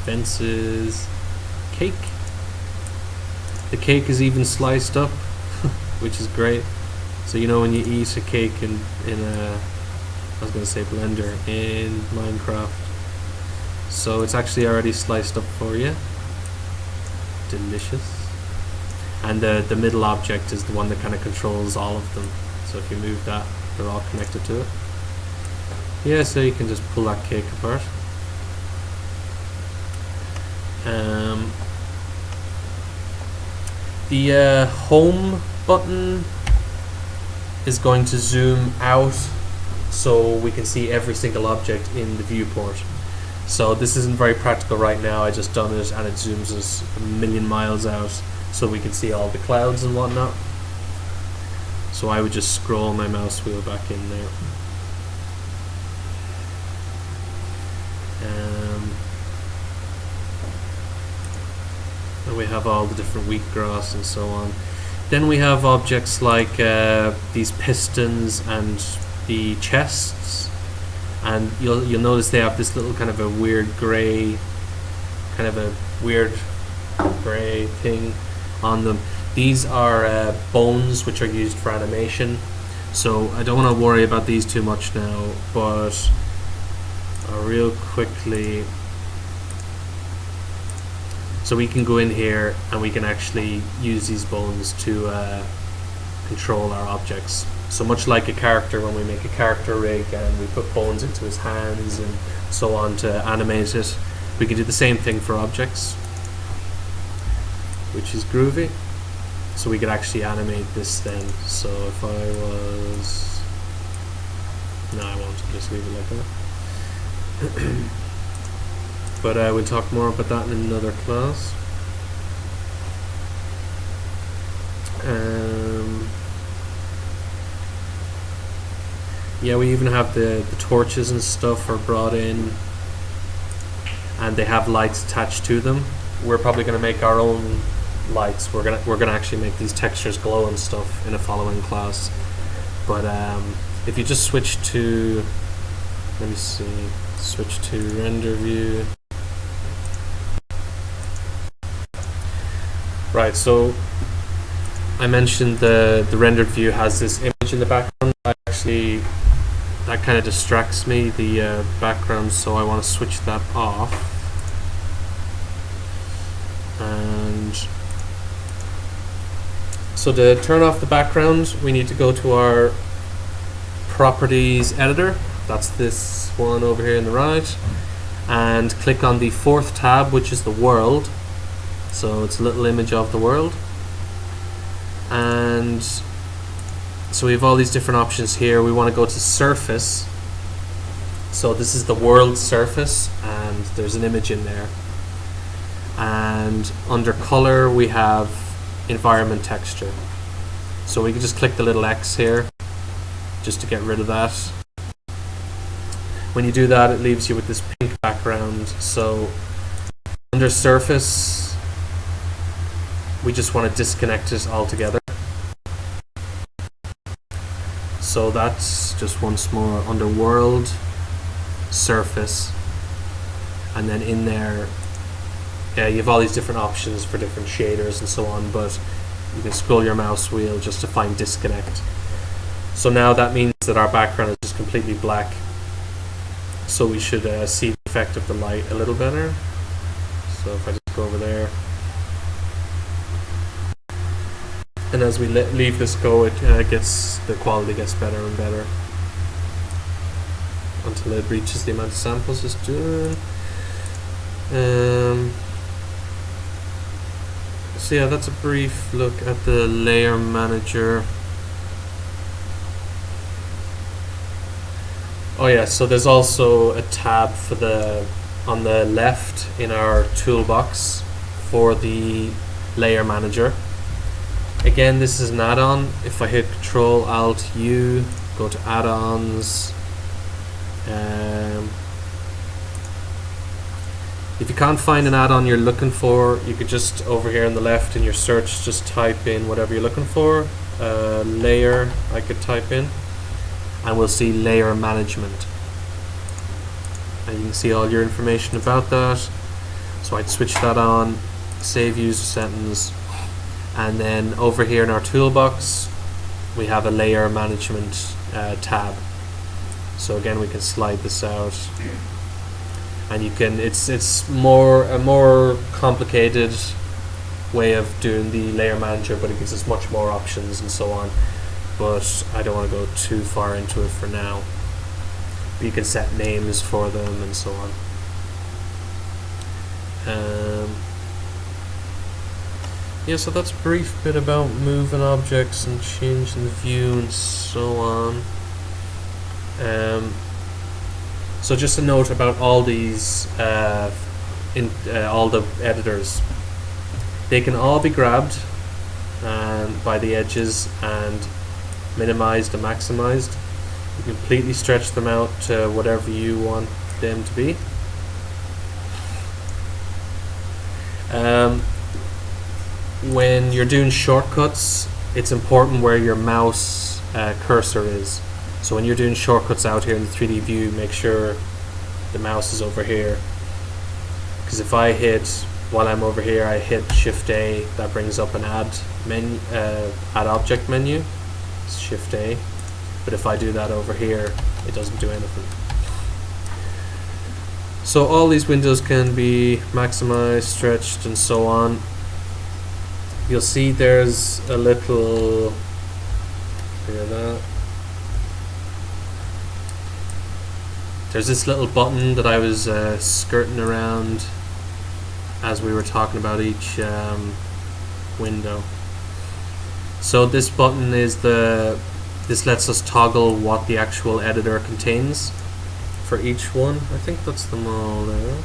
fences, cake. The cake is even sliced up, which is great. So you know when you eat a cake in a, I was going to say Blender, in Minecraft. So it's actually already sliced up for you. Delicious. And the middle object is the one that kind of controls all of them. So if you move that, they're all connected to it. Yeah, so you can just pull that cake apart. The home button is going to zoom out so we can see every single object in the viewport. So this isn't very practical right now. I just done it and it zooms us a million miles out so we can see all the clouds and whatnot. So I would just scroll my mouse wheel back in there. And we have all the different wheatgrass and so on. Then we have objects like these pistons and the chests, and you'll notice they have this little kind of a weird grey thing on them. These are bones which are used for animation, so I don't want to worry about these too much now, but real quickly, so we can go in here and we can actually use these bones to control our objects. So much like a character, when we make a character rig and we put bones into his hands and so on to animate it, we can do the same thing for objects, which is groovy. So we could actually animate this then. So if I was... No, I won't. Just leave it like that. But we'll talk more about that in another class. Yeah, we even have the torches and stuff are brought in, and they have lights attached to them. We're probably going to make our own lights. We're gonna actually make these textures glow and stuff in a following class. But if you just switch to, let me see, switch to render view. Right, so I mentioned the rendered view has this image in the background. Actually, that kind of distracts me, the background, so I want to switch that off. And so to turn off the background, we need to go to our properties editor. That's this one over here on the right, and click on the fourth tab, which is the world. So it's a little image of the world. And so we have all these different options here. We want to go to surface. So this is the world surface, and there's an image in there. And under color we have environment texture. So we can just click the little X here just to get rid of that. When you do that, it leaves you with this pink background. So under surface, we just want to disconnect it altogether. So that's just once more under world, surface, and then in there, yeah, you have all these different options for different shaders and so on, but you can scroll your mouse wheel just to find disconnect. So now that means that our background is just completely black. So we should see the effect of the light a little better. So if I just go over there, and as we leave this go, it the quality gets better and better until it reaches the amount of samples it's doing. So yeah, that's a brief look at the layer manager. Oh yeah, so there's also a tab for on the left in our toolbox for the layer manager. Again, this is an add-on. If I hit Control Alt U, go to add-ons. If you can't find an add-on you're looking for, you could just over here on the left in your search just type in whatever you're looking for. Layer I could type in, and we'll see layer management, and you can see all your information about that. So I'd switch that on, save user settings, and then over here in our toolbox we have a layer management tab. So again, we can slide this out, and you can, it's a more complicated way of doing the layer manager, but it gives us much more options and so on, but I don't want to go too far into it for now. But you can set names for them and so on. Yeah, so that's a brief bit about moving objects and changing the view and so on. So just a note about all these, all the editors. They can all be grabbed by the edges and minimized and maximized. You completely stretch them out to whatever you want them to be. When you're doing shortcuts, it's important where your mouse cursor is. So when you're doing shortcuts out here in the 3D view, make sure the mouse is over here. Because if I hit, while I'm over here, I hit Shift A, that brings up an add object menu. It's Shift A. But if I do that over here, it doesn't do anything. So all these windows can be maximized, stretched, and so on. You'll see there's a little, hear that? There's this little button that I was skirting around as we were talking about each window. So this button is this lets us toggle what the actual editor contains for each one. I think that's them all there.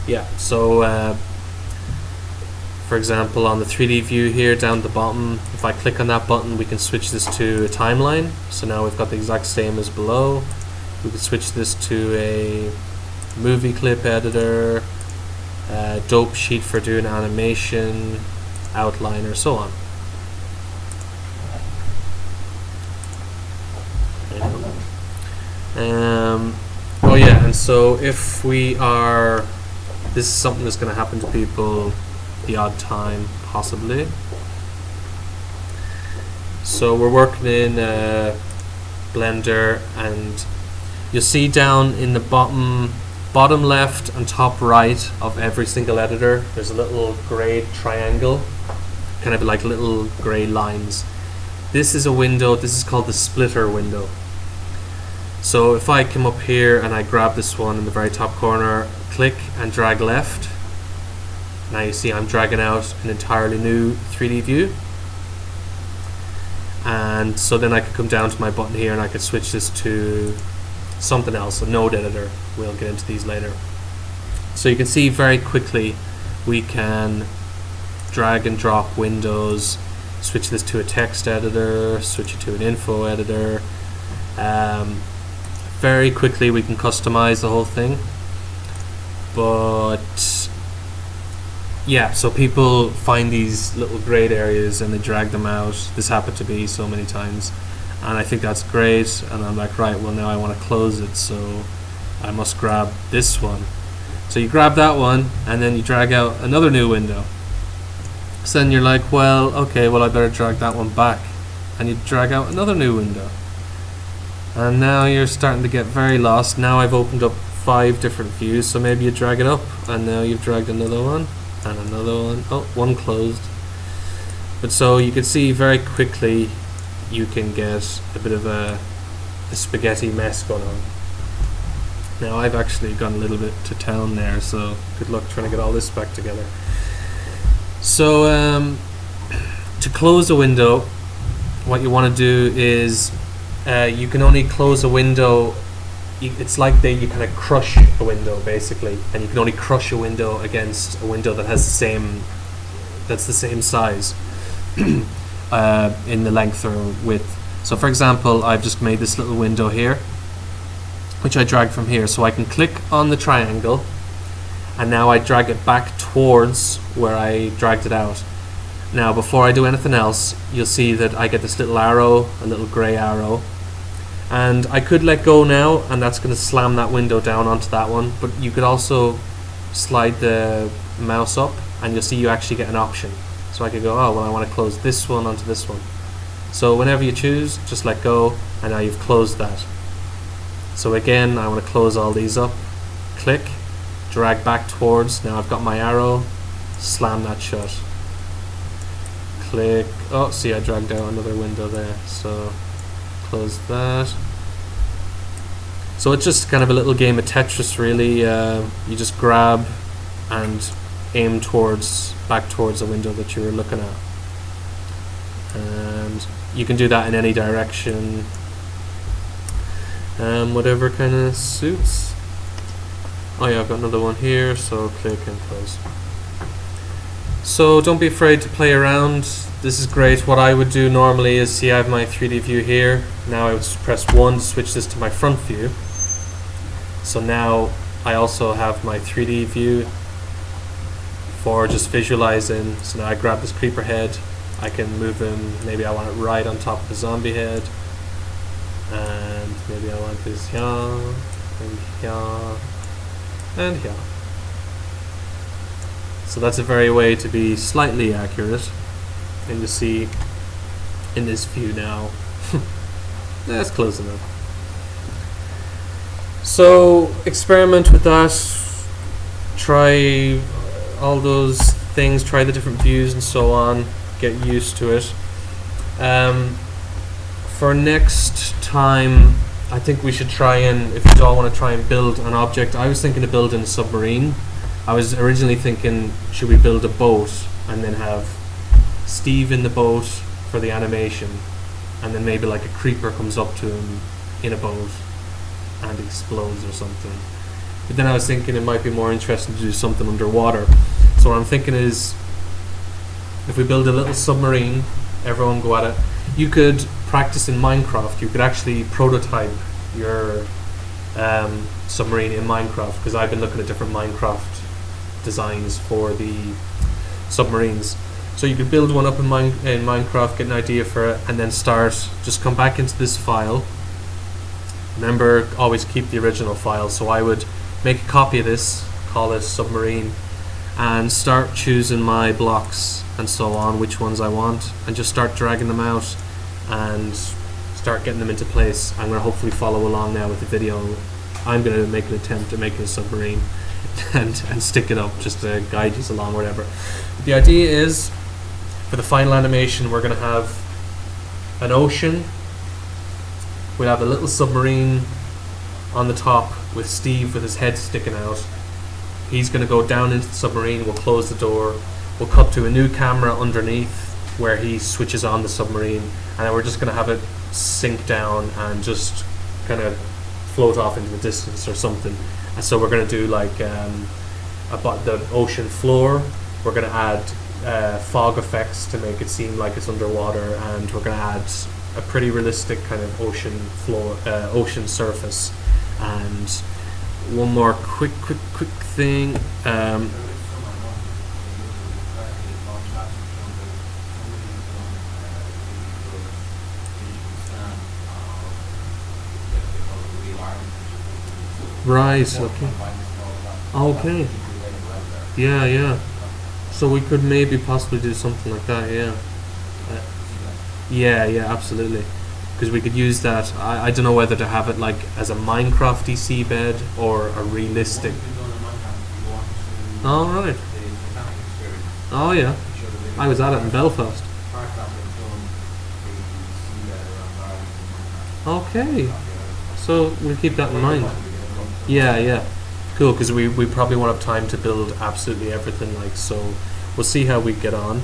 Yeah, so for example, on the 3D view here down at the bottom, if I click on that button, we can switch this to a timeline. So now we've got the exact same as below. We can switch this to a movie clip editor, dope sheet for doing animation, outliner, so on. Oh yeah, and so if we are, this is something that's going to happen to people the odd time, possibly. So we're working in Blender, and you'll see down in the bottom left and top right of every single editor, there's a little gray triangle, kind of like little gray lines. This is a window, this is called the splitter window. So if I come up here and I grab this one in the very top corner, click and drag left, now you see I'm dragging out an entirely new 3D view. And so then I could come down to my button here and I could switch this to something else, a node editor. We'll get into these later. So you can see very quickly we can drag and drop windows, switch this to a text editor, switch it to an info editor. Very quickly we can customize the whole thing. But yeah, so people find these little grayed areas and they drag them out. This happened to me so many times, and I think that's great. And I'm like, right, well now I want to close it, so I must grab this one. So you grab that one and then you drag out another new window. So then you're like, well, okay, well I better drag that one back, and you drag out another new window. And now you're starting to get very lost. Now I've opened up 5 different views, so maybe you drag it up, and now you've dragged another one and another one. Oh, one closed. But so you can see very quickly you can get a bit of a spaghetti mess going on. Now I've actually gone a little bit to town there, so good luck trying to get all this back together. So To close a window, what you want to do is you can only close a window. It's like you kind of crush a window basically, and you can only crush a window against a window that has that's the same size in the length or width. So for example, I've just made this little window here, which I drag from here. So I can click on the triangle, and now I drag it back towards where I dragged it out. Now before I do anything else, you'll see that I get this little arrow, a little grey arrow, and I could let go now, and that's going to slam that window down onto that one, but you could also slide the mouse up and you'll see you actually get an option. So I could go, oh well, I want to close this one onto this one. So whenever you choose, just let go, and now you've closed that. So again, I want to close all these up, click, drag back towards, now I've got my arrow, slam that shut. Click, oh see I dragged out another window there, so close that. So it's just kind of a little game of Tetris really. You just grab and aim back towards the window that you were looking at, and you can do that in any direction, whatever kind of suits. Oh yeah, I've got another one here, so click and close. So don't be afraid to play around. This is great. What I would do normally is, see I have my 3D view here. Now I would press 1 to switch this to my front view. So now I also have my 3D view for just visualizing. So now I grab this creeper head, I can move him, maybe I want it right on top of the zombie head, and maybe I want this here, and here, and here. So that's a very way to be slightly accurate, and you see in this view now. That's close enough. So experiment with that, try all those things, try the different views and so on, get used to it. For next time, I think we should try and, if you all want to try and build an object, I was thinking of building a submarine. I was originally thinking, should we build a boat and then have Steve in the boat for the animation, and then maybe like a creeper comes up to him in a boat and explodes or something. But then I was thinking it might be more interesting to do something underwater. So what I'm thinking is, if we build a little submarine, everyone go at it. You could practice in Minecraft. You could actually prototype your submarine in Minecraft, because I've been looking at different Minecraft designs for the submarines. So you could build one up in Minecraft, get an idea for it, and then just come back into this file. Remember, always keep the original file. So I would make a copy of this, call it submarine, and start choosing my blocks and so on, which ones I want, and just start dragging them out and start getting them into place. I'm going to hopefully follow along now with the video. I'm going to make an attempt at making a submarine and stick it up just to guide you along, whatever. The idea is, for the final animation, we're going to have an ocean. We'll have a little submarine on the top with Steve with his head sticking out. He's going to go down into the submarine, we'll close the door, we'll cut to a new camera underneath where he switches on the submarine, and then we're just going to have it sink down and just kind of float off into the distance or something. And so we're going to do like the ocean floor, we're going to add fog effects to make it seem like it's underwater, and we're going to add a pretty realistic kind of ocean floor, ocean surface. And one more quick thing. Right. Okay. Okay. Yeah. So we could maybe possibly do something like that. Yeah. Yeah, absolutely. Because we could use that. I don't know whether to have it like as a Minecraft seabed or a realistic. All right. Oh yeah. I was at it in Belfast. Okay. So we'll keep that in mind. Yeah. Cool, because we probably won't have time to build absolutely everything, like, so we'll see how we get on.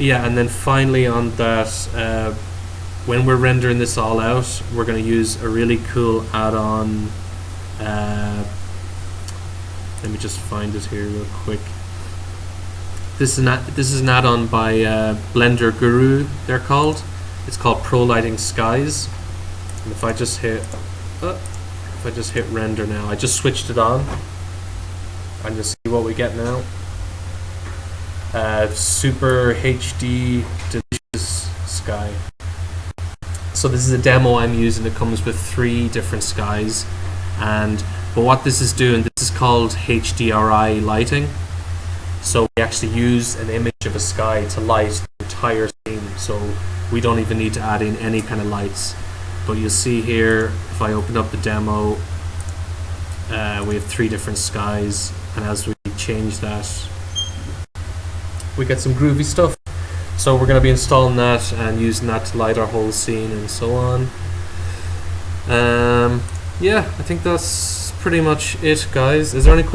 Yeah, and then finally on that, when we're rendering this all out, we're going to use a really cool add-on. Let me just find it here real quick. This is an add-on by Blender Guru. They're called. It's called Pro Lighting Skies. And if I just hit render now, I just switched it on, and just see what we get now. Super HD delicious sky. So this is a demo I'm using. It comes with 3 different skies, but what this is doing, this is called HDRI lighting. So we actually use an image of a sky to light the entire scene. So we don't even need to add in any kind of lights. But you'll see here, if I open up the demo, we have 3 different skies, and as we change that, we get some groovy stuff. So we're going to be installing that and using that to light our whole scene and so on. Yeah, I think that's pretty much it, guys. Is there any questions?